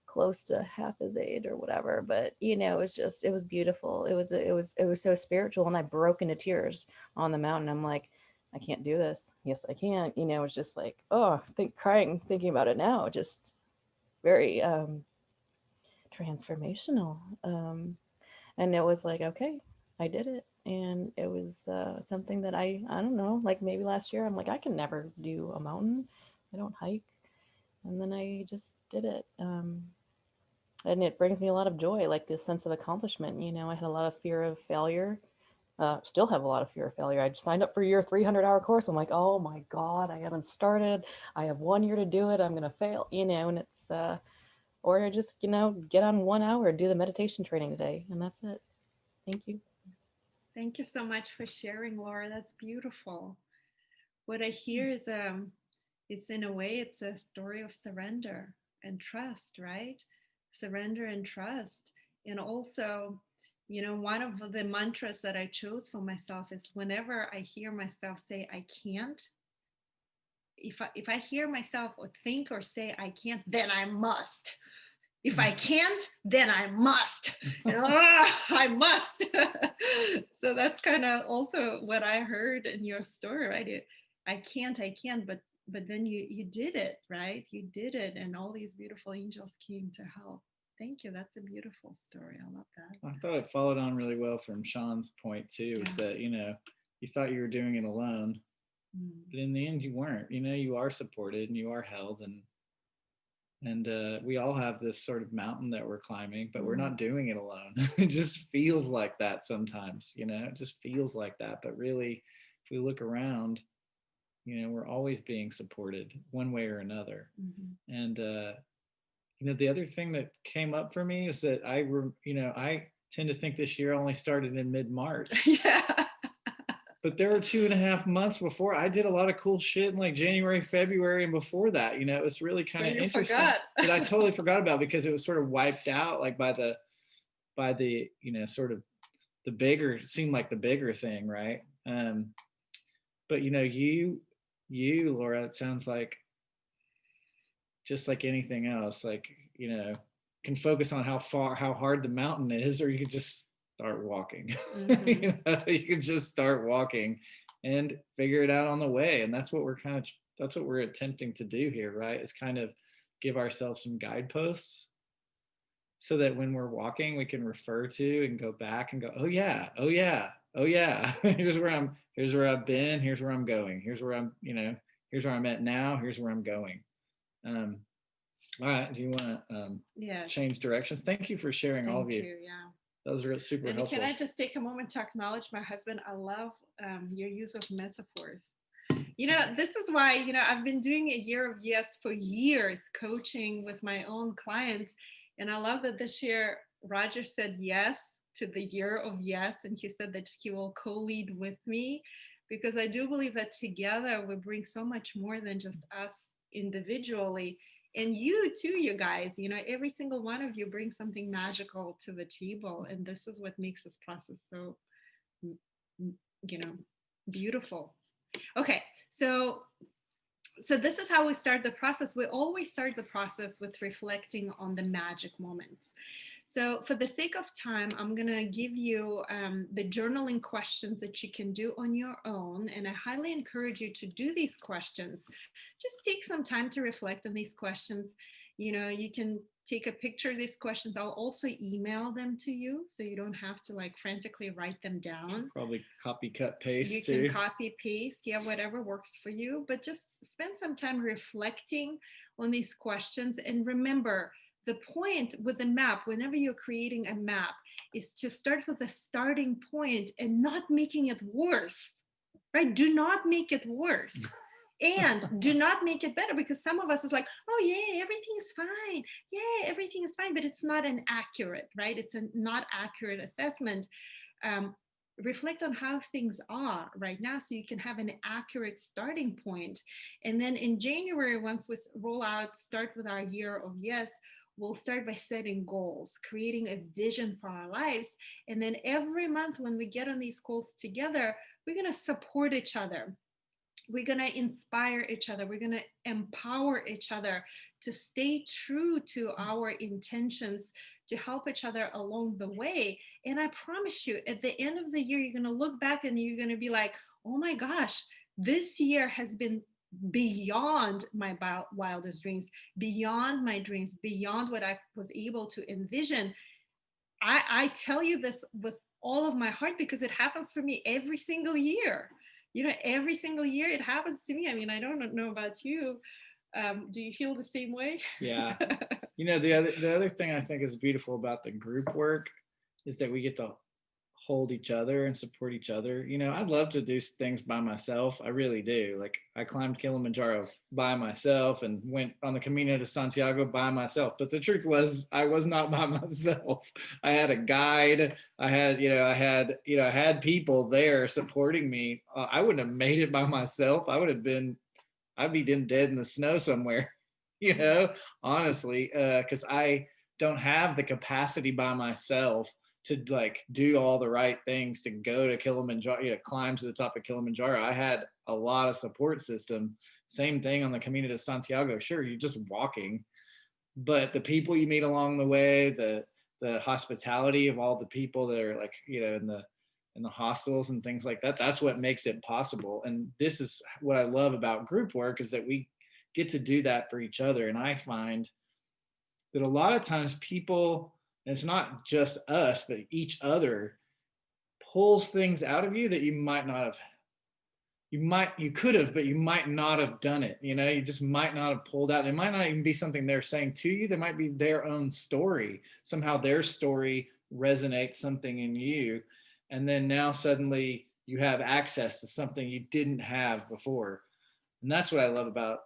close to half his age or whatever, but it was beautiful. It was so spiritual, and I broke into tears on the mountain. I'm like, I can't do this. Yes, I can. It's just like, crying, thinking about it now, just very transformational. And it was like, okay, I did it. And it was something that I don't know, like maybe last year, I'm like, I can never do a mountain. I don't hike. And then I just did it. And it brings me a lot of joy, like this sense of accomplishment. I had a lot of fear of failure. Still have a lot of fear of failure. I just signed up for your 300-hour course. I'm like, oh my God, I haven't started. I have 1 year to do it. I'm going to fail, and it's, or just, get on 1 hour, do the meditation training today. And that's it. Thank you. Thank you so much for sharing, Laura. That's beautiful. What I hear is it's in a way it's a story of surrender and trust, right? Surrender and trust. And also, one of the mantras that I chose for myself is whenever I hear myself say I can't, if I hear myself or think or say I can't, then I must. If I can't, then I must. I must. So that's kind of also what I heard in your story, right? I can't, but then you did it, right? You did it, and all these beautiful angels came to help. Thank you. That's a beautiful story. I love that. I thought it followed on really well from Sean's point too, is that, you thought you were doing it alone, but in the end you weren't. You are supported and you are held, and And we all have this sort of mountain that we're climbing, but we're Mm-hmm. not doing it alone. It just feels like that sometimes, it just feels like that. But really, if we look around, we're always being supported one way or another. Mm-hmm. And, the other thing that came up for me is that I tend to think this year only started in mid-March. Yeah. But there were 2.5 months before. I did a lot of cool shit in like January, February, and before that. It was really kind But of you interesting forgot. that I totally forgot about, because it was sort of wiped out like by the sort of the bigger, seemed like the bigger thing, right? But you Laura, it sounds like just like anything else, like can focus on how hard the mountain is, or you could just start walking. Mm-hmm. You could just start walking and figure it out on the way. And that's what we're attempting to do here, right? Is kind of give ourselves some guideposts, so that when we're walking we can refer to and go back and go, oh yeah, oh yeah, oh yeah. Here's where I've been, here's where I'm going, here's where here's where I'm at now, here's where I'm going. um all right, do you want to Yes. change directions? Thank you for sharing, all of Thank you. you. Yeah. That was really super And helpful. can I just take a moment to acknowledge my husband? I love your use of metaphors. This is why, I've been doing a year of yes for years, coaching with my own clients. And I love that this year Roger said yes to the year of yes. And he said that he will co-lead with me, because I do believe that together we bring so much more than just us individually. And you too, you guys, every single one of you brings something magical to the table. And this is what makes this process so, you know, beautiful. Okay, so this is how we start the process. We always start the process with reflecting on the magic moments. So for the sake of time, I'm going to give you the journaling questions that you can do on your own. And I highly encourage you to do these questions. Just take some time to reflect on these questions. You can take a picture of these questions. I'll also email them to you, so you don't have to like frantically write them down. Probably copy, cut, paste You too. can copy, paste, yeah, whatever works for you. But just spend some time reflecting on these questions. And remember, the point with the map, whenever you're creating a map, is to start with a starting point and not making it worse, right? Do not make it worse. And do not make it better, because some of us is like, oh yeah, everything is fine. Yeah, everything is fine, but it's not an accurate, right? It's a not accurate assessment. Reflect on how things are right now, so you can have an accurate starting point. And then in January, once we roll out, start with our year of yes, we'll start by setting goals, creating a vision for our lives. And then every month when we get on these calls together, we're going to support each other. We're going to inspire each other. We're going to empower each other to stay true to our intentions, to help each other along the way. And I promise you, at the end of the year, you're going to look back and you're going to be like, oh my gosh, this year has been beyond my wildest dreams, beyond my dreams, beyond what I was able to envision. I tell you this with all of my heart, because it happens for me every single year. Every single year it happens to me. I mean, I don't know about you. Do you feel the same way? Yeah. The other thing I think is beautiful about the group work is that we get to hold each other and support each other. I'd love to do things by myself. I really do. Like, I climbed Kilimanjaro by myself and went on the Camino de Santiago by myself. But the truth was, I was not by myself. I had a guide. I had people there supporting me. I wouldn't have made it by myself. I'd be dead in the snow somewhere, honestly, because I don't have the capacity by myself to like do all the right things to go to Kilimanjaro, climb to the top of Kilimanjaro. I had a lot of support system. Same thing on the Camino de Santiago. Sure, you're just walking, but the people you meet along the way, the hospitality of all the people that are like, in the hostels and things like that, that's what makes it possible. And this is what I love about group work, is that we get to do that for each other. And I find that a lot of times people, and it's not just us, but each other pulls things out of you that you might not have you could have, but you might not have done it. You know, you just might not have pulled out. It might not even be something they're saying to you. There might be their own story. Somehow their story resonates something in you. And then now suddenly you have access to something you didn't have before. And that's what I love about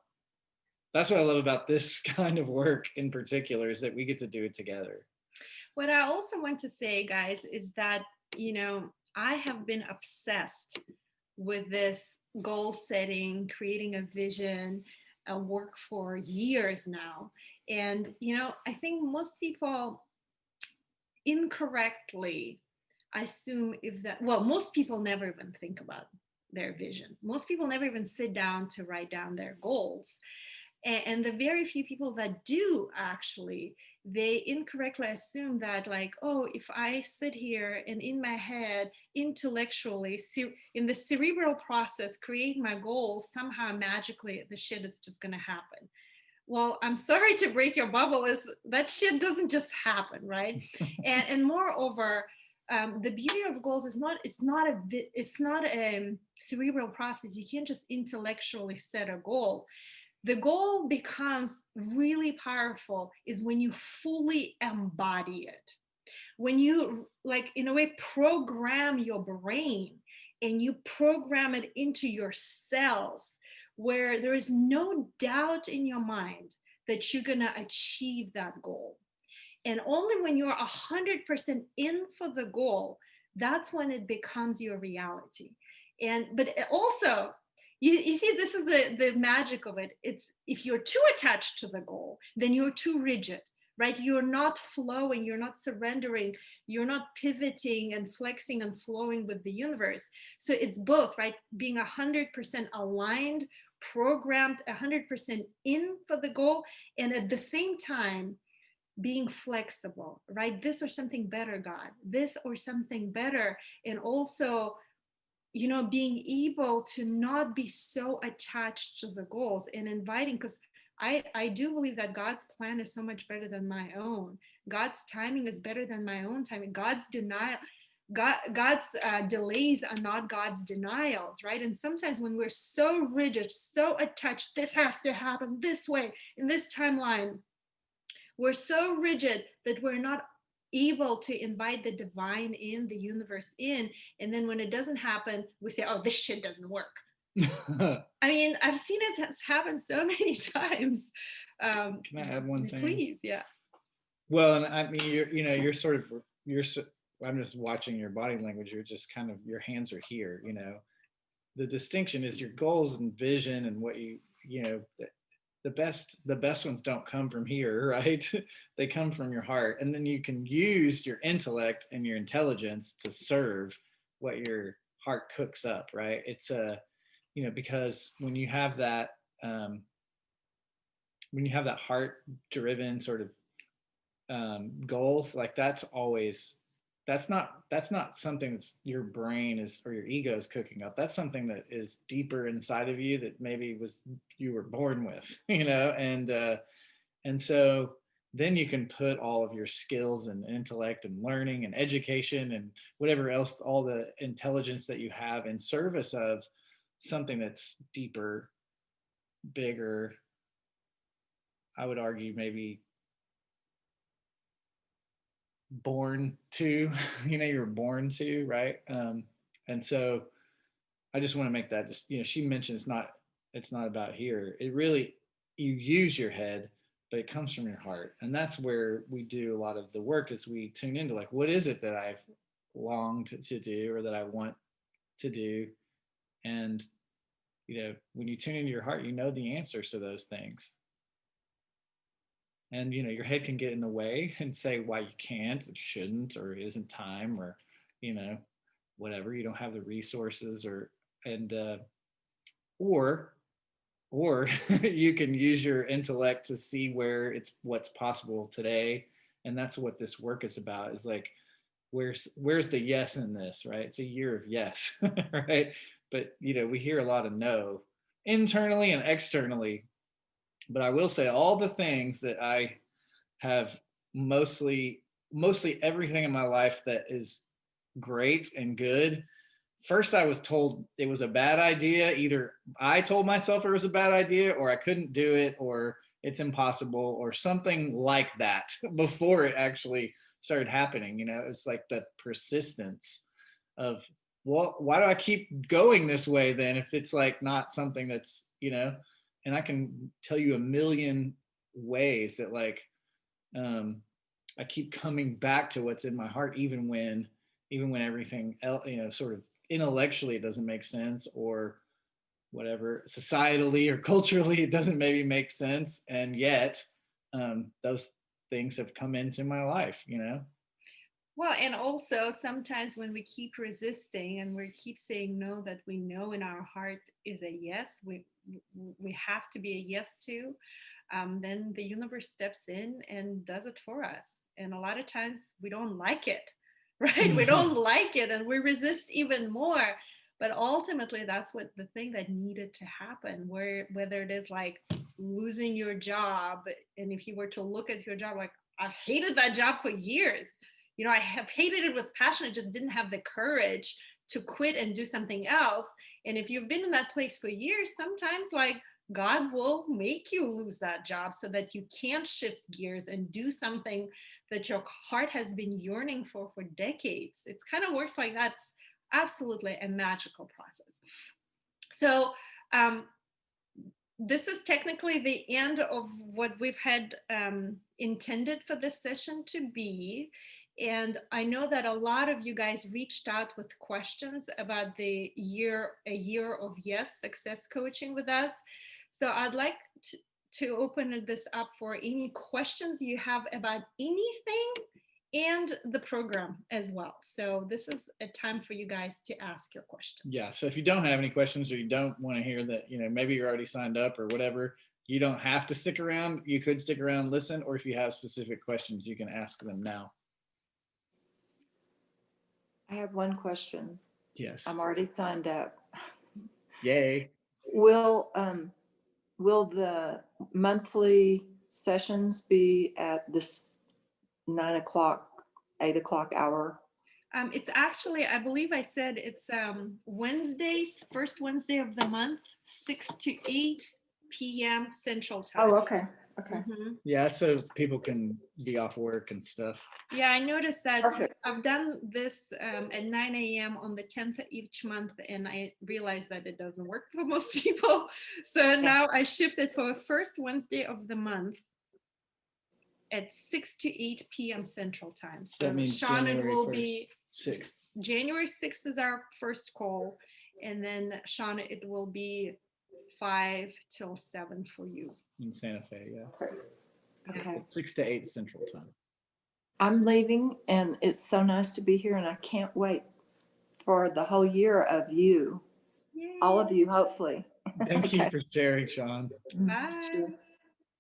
this kind of work in particular, is that we get to do it together. What I also want to say, guys, is that, I have been obsessed with this goal setting, creating a vision, a work for years now. And, I think most people incorrectly assume most people never even think about their vision. Most people never even sit down to write down their goals. And the very few people that do, actually, they incorrectly assume that, like, oh, if I sit here and in my head intellectually in the cerebral process create my goals, somehow magically the shit is just going to happen. Well, I'm sorry to break your bubble, is that shit doesn't just happen, right? and moreover, the beauty of goals is it's not a cerebral process. You can't just intellectually set a goal. The goal becomes really powerful is when you fully embody it. When you, like, in a way, program your brain and you program it into your cells, where there is no doubt in your mind that you're going to achieve that goal. And only when you're 100% in for the goal, that's when it becomes your reality. But also, you see, this is the magic of it. It's, if you're too attached to the goal, then you're too rigid, right? You're not flowing, you're not surrendering, you're not pivoting and flexing and flowing with the universe. So it's both, right? Being 100% aligned, programmed, 100% in for the goal, and at the same time, being flexible, right? This or something better, God, this or something better. And also, being able to not be so attached to the goals and inviting, because I do believe that God's plan is so much better than my own. God's timing is better than my own timing. God's delays are not God's denials, right? And sometimes when we're so rigid, so attached, this has to happen this way in this timeline, we're so rigid that we're not able to invite the divine in, the universe in. And then when it doesn't happen, we say, oh, this shit doesn't work. I mean, I've seen it happen so many times. Can I add one thing? Please, yeah. Well, and I mean, I'm just watching your body language. You're just kind of, your hands are here, the distinction is your goals and vision and what the best ones don't come from here, right? They come from your heart. And then you can use your intellect and your intelligence to serve what your heart cooks up, right? It's because when you have that heart driven sort of goals, like that's not something that's your brain is, or your ego is cooking up. That's something that is deeper inside of you that maybe you were born with, and so then you can put all of your skills and intellect and learning and education and whatever else, all the intelligence that you have, in service of something that's deeper, bigger, I would argue maybe born to, you're born to, right? And so I just want to make that, just, she mentioned it's not about here. It really, you use your head, but it comes from your heart. And that's where we do a lot of the work, is we tune into, like, what is it that I've longed to do, or that I want to do? And, when you tune into your heart, the answers to those things. And your head can get in the way and say why you can't, or shouldn't, or isn't time, or whatever, you don't have the resources, or you can use your intellect to see what's possible today. And that's what this work is about, is like, where's the yes in this, right? It's a year of yes. Right? But we hear a lot of no, internally and externally. But I will say, all the things that I have, mostly everything in my life that is great and good, first I was told it was a bad idea. Either I told myself it was a bad idea, or I couldn't do it, or it's impossible, or something like that before it actually started happening. You know, it was like the persistence of, well, why do I keep going this way then if it's like not something that's, you know, and I can tell you a million ways that like I keep coming back to what's in my heart, even when everything else, you know, sort of intellectually it doesn't make sense, or whatever, societally or culturally it doesn't maybe make sense, and yet those things have come into my life, you know. Well, and also sometimes when we keep resisting and we keep saying no, that we know in our heart is a yes, we have to be a yes to, then the universe steps in and does it for us. And a lot of times we don't like it, right? We don't like it and we resist even more. But ultimately, that's what the thing that needed to happen, where whether it is like losing your job, and if you were to look at your job, like I've hated that job for years. You know, I have hated it with passion. I just didn't have the courage to quit and do something else. And if you've been in that place for years, sometimes like God will make you lose that job so that you can shift gears and do something that your heart has been yearning for decades. It kind of works like that. It's absolutely a magical process. So this is technically the end of what we've had intended for this session to be. And I know that a lot of you guys reached out with questions about a year of yes success coaching with us. So I'd like to open this up for any questions you have about anything and the program as well. So this is a time for you guys to ask your questions. Yeah, so if you don't have any questions, or you don't want to hear that, you know, maybe you're already signed up or whatever, you don't have to stick around. You could stick around and listen, or if you have specific questions, you can ask them now. I have one question. Yes. I'm already signed up. Yay. Will the monthly sessions be at this 9 o'clock, 8 o'clock hour? It's actually, I believe I said it's Wednesdays, first Wednesday of the month, 6 to 8 p.m. Central Time. Oh, okay. Okay. Mhm. Yeah, so people can be off work and stuff. Yeah, I noticed that. Perfect. I've done this at 9 a.m. on the 10th of each month, and I realized that it doesn't work for most people. So now I shifted for the first Wednesday of the month at 6 to 8 p.m. Central Time. So That means Sean, it January will 1st, be 6th. January 6th is our first call, and then Sean, it will be 5 till 7 for you. In Santa Fe, yeah. Okay. 6 to 8 Central Time. I'm leaving, and it's so nice to be here, and I can't wait for the whole year of you. Yay. All of you, hopefully. Thank you Okay. for sharing, Sean. Bye. Sure.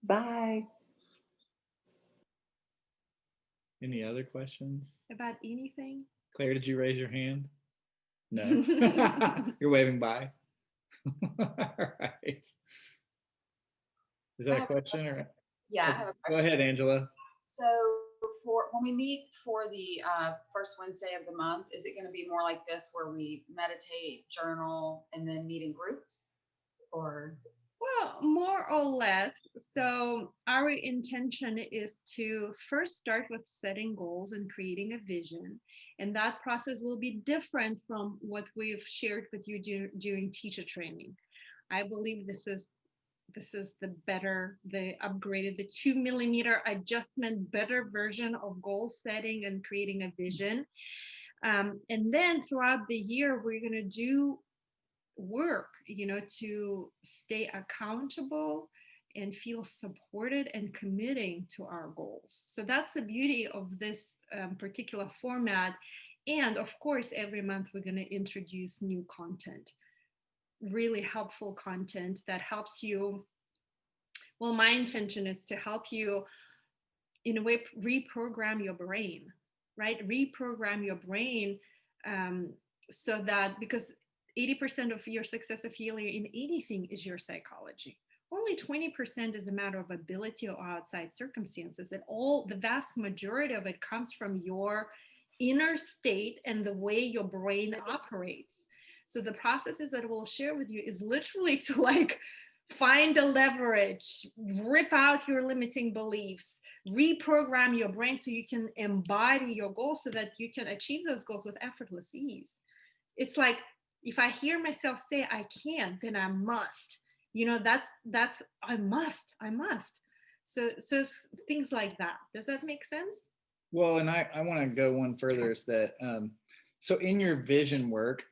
Bye. Any other questions? About anything? Claire, did you raise your hand? No. You're waving bye. All right. Is that a question or? Yeah, I have a Go question. ahead, Angela. So for when we meet for the first Wednesday of the month, is it going to be more like this where we meditate, journal, and then meet in groups? Or Well, more or less. So our intention is to first start with setting goals and creating a vision. And that process will be different from what we've shared with you during teacher training. I believe this is the better, the upgraded, the 2 millimeter adjustment, better version of goal setting and creating a vision. And then throughout the year, we're going to do work, to stay accountable and feel supported and committing to our goals. So that's the beauty of this particular format. And of course, every month we're going to introduce new content, really helpful content that helps you. Well, my intention is to help you, in a way, reprogram your brain, right? Reprogram your brain so that, because 80% of your success or failure in anything is your psychology. Only 20% is a matter of ability or outside circumstances. The vast majority of it comes from your inner state and the way your brain operates. So the processes that we'll share with you is literally to like find the leverage, rip out your limiting beliefs, reprogram your brain so you can embody your goals so that you can achieve those goals with effortless ease. It's like, if I hear myself say I can't, then I must. You know, that's I must. So things like that. Does that make sense? Well, and I want to go one further is that, so in your vision work,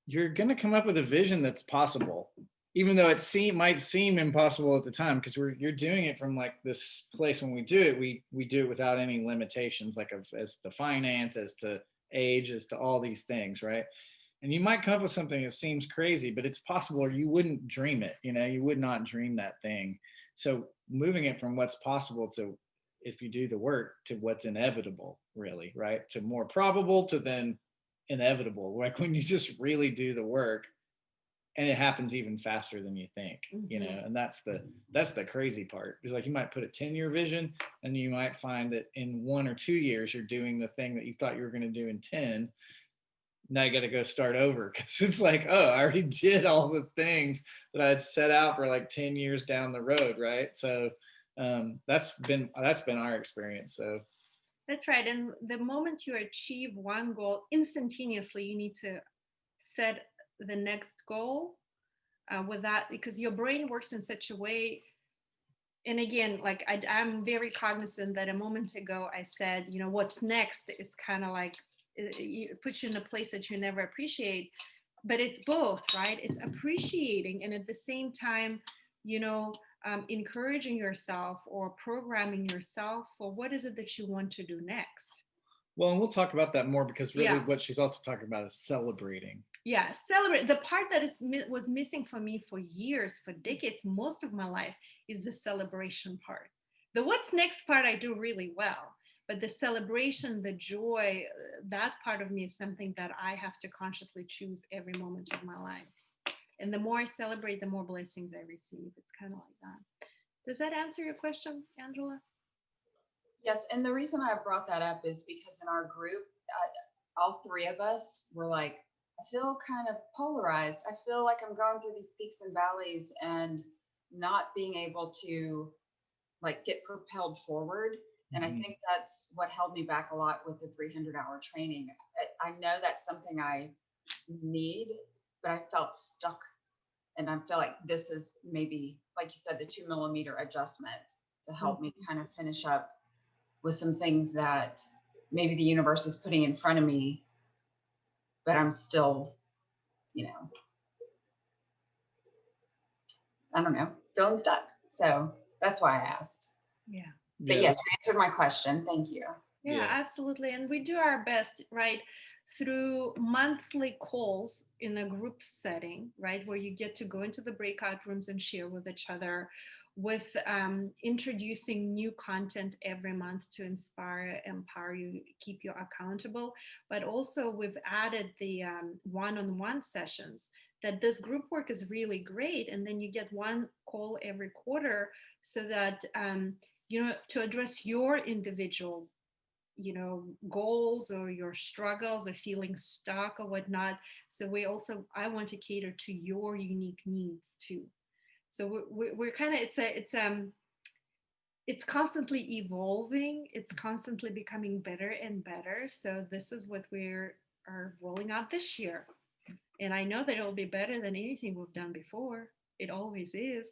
you're going to come up with a vision that's possible, even though it might seem impossible at the time, because you're doing it from like this place. When we do it, we do it without any limitations, like as to finance, as to age, as to all these things, right? And you might come up with something that seems crazy, but it's possible, or you wouldn't dream it. You know, you would not dream that thing. So moving it from what's possible to, if you do the work, to what's inevitable, really, right? To more probable, to then inevitable. Like when you just really do the work, and it happens even faster than you think, you know. And that's the crazy part. Because like you might put a 10-year vision, and you might find that in 1 or 2 years you're doing the thing that you thought you were going to do in 10. Now you got to go start over, because it's like, oh, I already did all the things that I had set out for like 10 years down the road, right? So that's been our experience. So that's right. And the moment you achieve one goal, instantaneously you need to set the next goal with that, because your brain works in such a way. And again, like I'm very cognizant that a moment ago I said, you know, what's next is kind of like it puts you in a place that you never appreciate. But it's both, right? It's appreciating and at the same time, you know, encouraging yourself or programming yourself for what is it that you want to do next. Well, and we'll talk about that more, because really Yeah. what she's also talking about is celebrating. Yeah, celebrate. The part that was missing for me for years, for decades, most of my life, is the celebration part. The what's next part I do really well, but the celebration, the joy, that part of me is something that I have to consciously choose every moment of my life. And the more I celebrate, the more blessings I receive. It's kind of like that. Does that answer your question, Angela? Yes, and the reason I brought that up is because in our group, all three of us were like, I feel kind of polarized. I feel like I'm going through these peaks and valleys and not being able to like get propelled forward. And I think that's what held me back a lot with the 300-hour training. I know that's something I need, but I felt stuck. And I feel like this is maybe, like you said, the 2 millimeter adjustment to help me kind of finish up with some things that maybe the universe is putting in front of me, but I'm still, you know, I don't know, feeling stuck. So that's why I asked. Yeah. But yes, you answered my question. Thank you. Yeah, absolutely. And we do our best, right, through monthly calls in a group setting, right, where you get to go into the breakout rooms and share with each other, with introducing new content every month to inspire, empower you, keep you accountable. But also we've added the one-on-one sessions, that this group work is really great. And then you get one call every quarter so that, you know, to address your individual, you know, goals or your struggles or feeling stuck or whatnot. So I want to cater to your unique needs too. So we're kind of, it's constantly evolving. It's constantly becoming better and better. So this is what are rolling out this year. And I know that it'll be better than anything we've done before. It always is.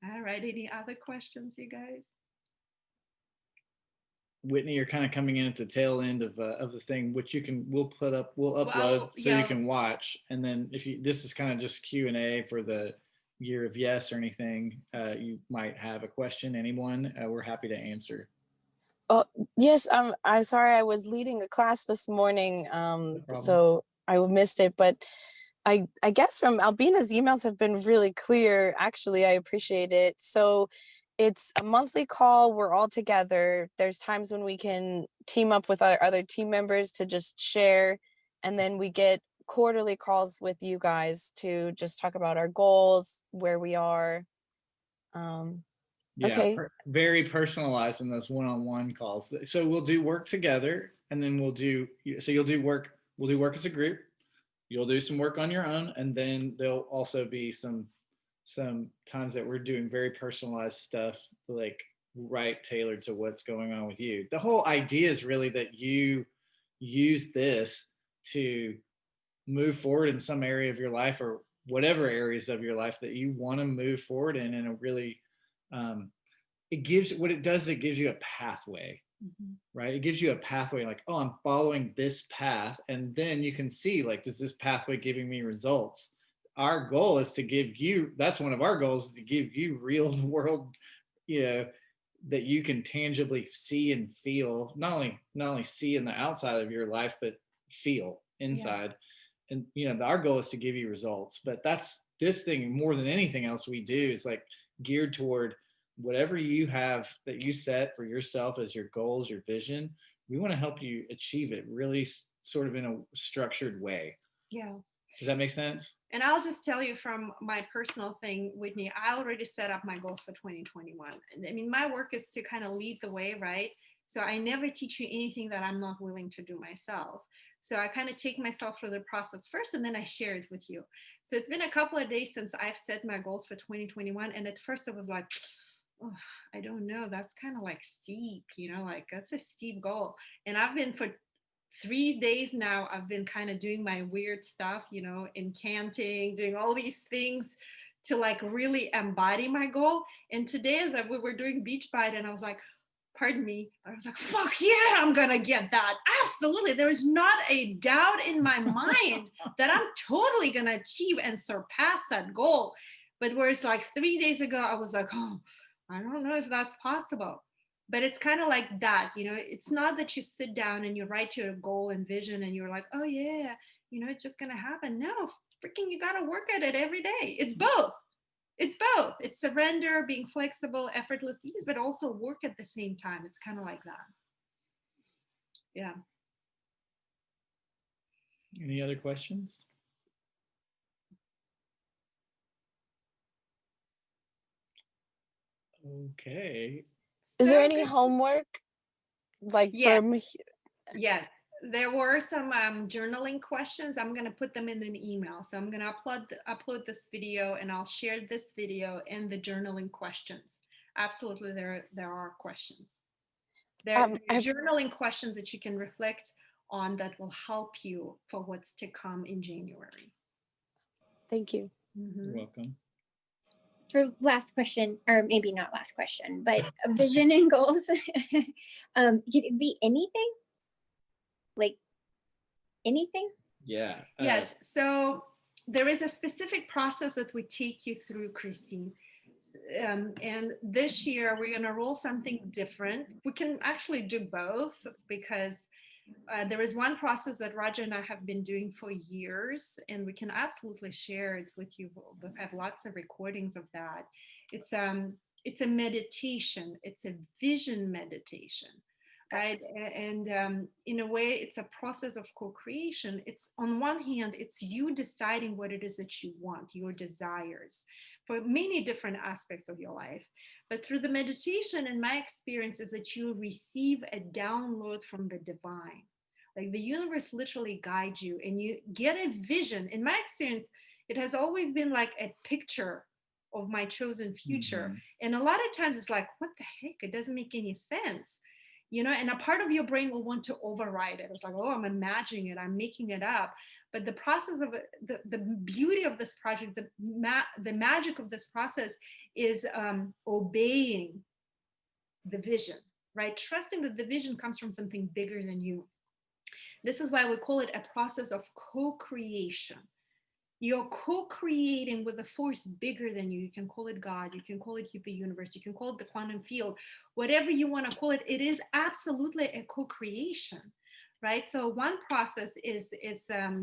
All right. Any other questions, you guys? Whitney, you're kind of coming in at the tail end of the thing, which we'll upload Well, so you can watch. And then this is kind of just Q&A for the year of yes or anything you might have a question, anyone, we're happy to answer. Oh, yes, I'm sorry, I was leading a class this morning, so I missed it, but I guess from Albina's emails have been really clear. Actually, I appreciate it. So it's a monthly call. We're all together. There's times when we can team up with our other team members to just share. And then we get quarterly calls with you guys to just talk about our goals, where we are. Yeah, okay. Very personalized in those one-on-one calls. So we'll do work together, and then you'll do work. We'll do work as a group, you'll do some work on your own, and then there'll also be some times that we're doing very personalized stuff, like right tailored to what's going on with you. The whole idea is really that you use this to move forward in some area of your life, or whatever areas of your life that you want to move forward in a really it gives it gives you a pathway. Right, it gives you a pathway, like, oh, I'm following this path, and then you can see, like, does this pathway giving me results? Our goal is to give you, that's one of our goals, is to give you real world, you know, that you can tangibly see and feel, not only see in the outside of your life, but feel inside. And our goal is to give you results. But that's this thing, more than anything else we do, is like geared toward whatever you have that you set for yourself as your goals, your vision. We want to help you achieve it really sort of in a structured way. Yeah. Does that make sense? And I'll just tell you from my personal thing, Whitney, I already set up my goals for 2021. I mean, my work is to kind of lead the way, right? So I never teach you anything that I'm not willing to do myself. So I kind of take myself through the process first, and then I share it with you. So it's been a couple of days since I've set my goals for 2021. And at first I was like, oh, I don't know, that's kind of like steep, like that's a steep goal. And I've been for 3 days now, I've been kind of doing my weird stuff, incanting, doing all these things to like really embody my goal. And today, as we were doing Beach Bite, and I was like, pardon me, I was like, fuck yeah, I'm gonna get that. Absolutely. There is not a doubt in my mind that I'm totally gonna achieve and surpass that goal. But whereas like 3 days ago, I was like, oh, I don't know if that's possible. But it's kind of like that, it's not that you sit down and you write your goal and vision and you're like, oh yeah, it's just gonna happen. No, freaking, you gotta work at it every day. It's both. It's both. It's surrender, being flexible, effortless ease, but also work at the same time. It's kind of like that. Yeah. Any other questions? Okay. Is there any homework like for me? Yes, there were some journaling questions. I'm going to put them in an email. So I'm going to upload this video, and I'll share this video and the journaling questions. Absolutely, there are questions. There are journaling questions that you can reflect on that will help you for what's to come in January. Thank you. You're welcome. For last question, or maybe not last question, but vision and goals, can it be anything? Like anything? Yeah. Yes. So there is a specific process that we take you through, Christine. And this year we're going to roll something different. We can actually do both, because there is one process that Raja and I have been doing for years, and we can absolutely share it with you. We have lots of recordings of that. It's a meditation. It's a vision meditation, right? And in a way, it's a process of co-creation. It's, on one hand, it's you deciding what it is that you want, your desires, for many different aspects of your life. But through the meditation, in my experience, is that you receive a download from the divine. Like the universe literally guides you, and you get a vision. In my experience, it has always been like a picture of my chosen future. Mm-hmm. And a lot of times it's like, what the heck? It doesn't make any sense. And a part of your brain will want to override it. It's like, oh, I'm imagining it, I'm making it up. But the process of the beauty of this project, the magic of this process is obeying the vision, right? Trusting that the vision comes from something bigger than you. This is why we call it a process of co-creation. You're co-creating with a force bigger than you. You can call it God, you can call it the universe, you can call it the quantum field, whatever you want to call it. It is absolutely a co-creation. Right. So one process is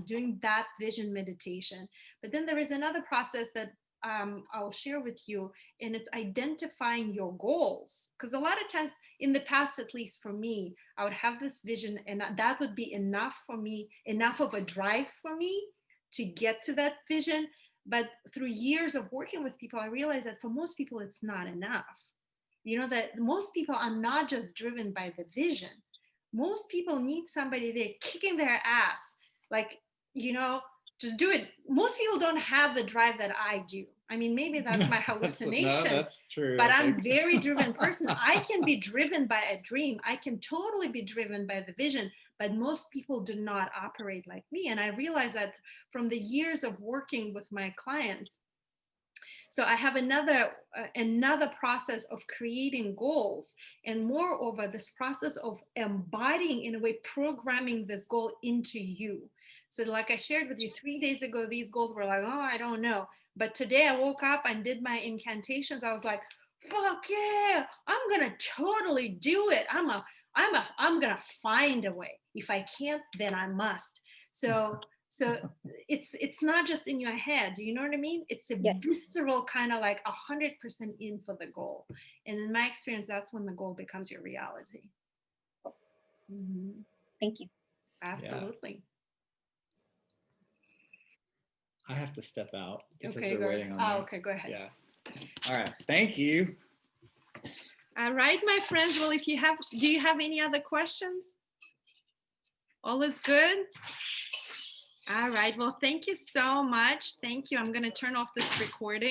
doing that vision meditation. But then there is another process that I'll share with you, and it's identifying your goals. Because a lot of times in the past, at least for me, I would have this vision, and that would be enough for me, enough of a drive for me to get to that vision. But through years of working with people, I realized that for most people, it's not enough. That most people are not just driven by the vision. Most people need somebody there kicking their ass, like, just do it. Most people don't have the drive that I do. I mean, maybe that's my hallucination. No, that's true. But I I'm think. very driven person. I can be driven by a dream. I can totally be driven by the vision, but most people do not operate like me. And I realize that from the years of working with my clients. So I have another process of creating goals, and moreover, this process of embodying, in a way, programming this goal into you. So like I shared with you 3 days ago, these goals were like, oh, I don't know. But today I woke up and did my incantations. I was like, fuck yeah, I'm gonna totally do it. I'm gonna find a way. If I can't, then I must. So it's not just in your head. Do you know what I mean? It's a Yes. visceral kind of like 100% in for the goal. And in my experience, that's when the goal becomes your reality. Mhm. Thank you. Absolutely. I have to step out because Okay, they're go waiting ahead. on Oh, me. okay, go ahead. Yeah. All right. Thank you. All right, my friends. Well, do you have any other questions? All is good? All right. Well, thank you so much. Thank you. I'm going to turn off this recording.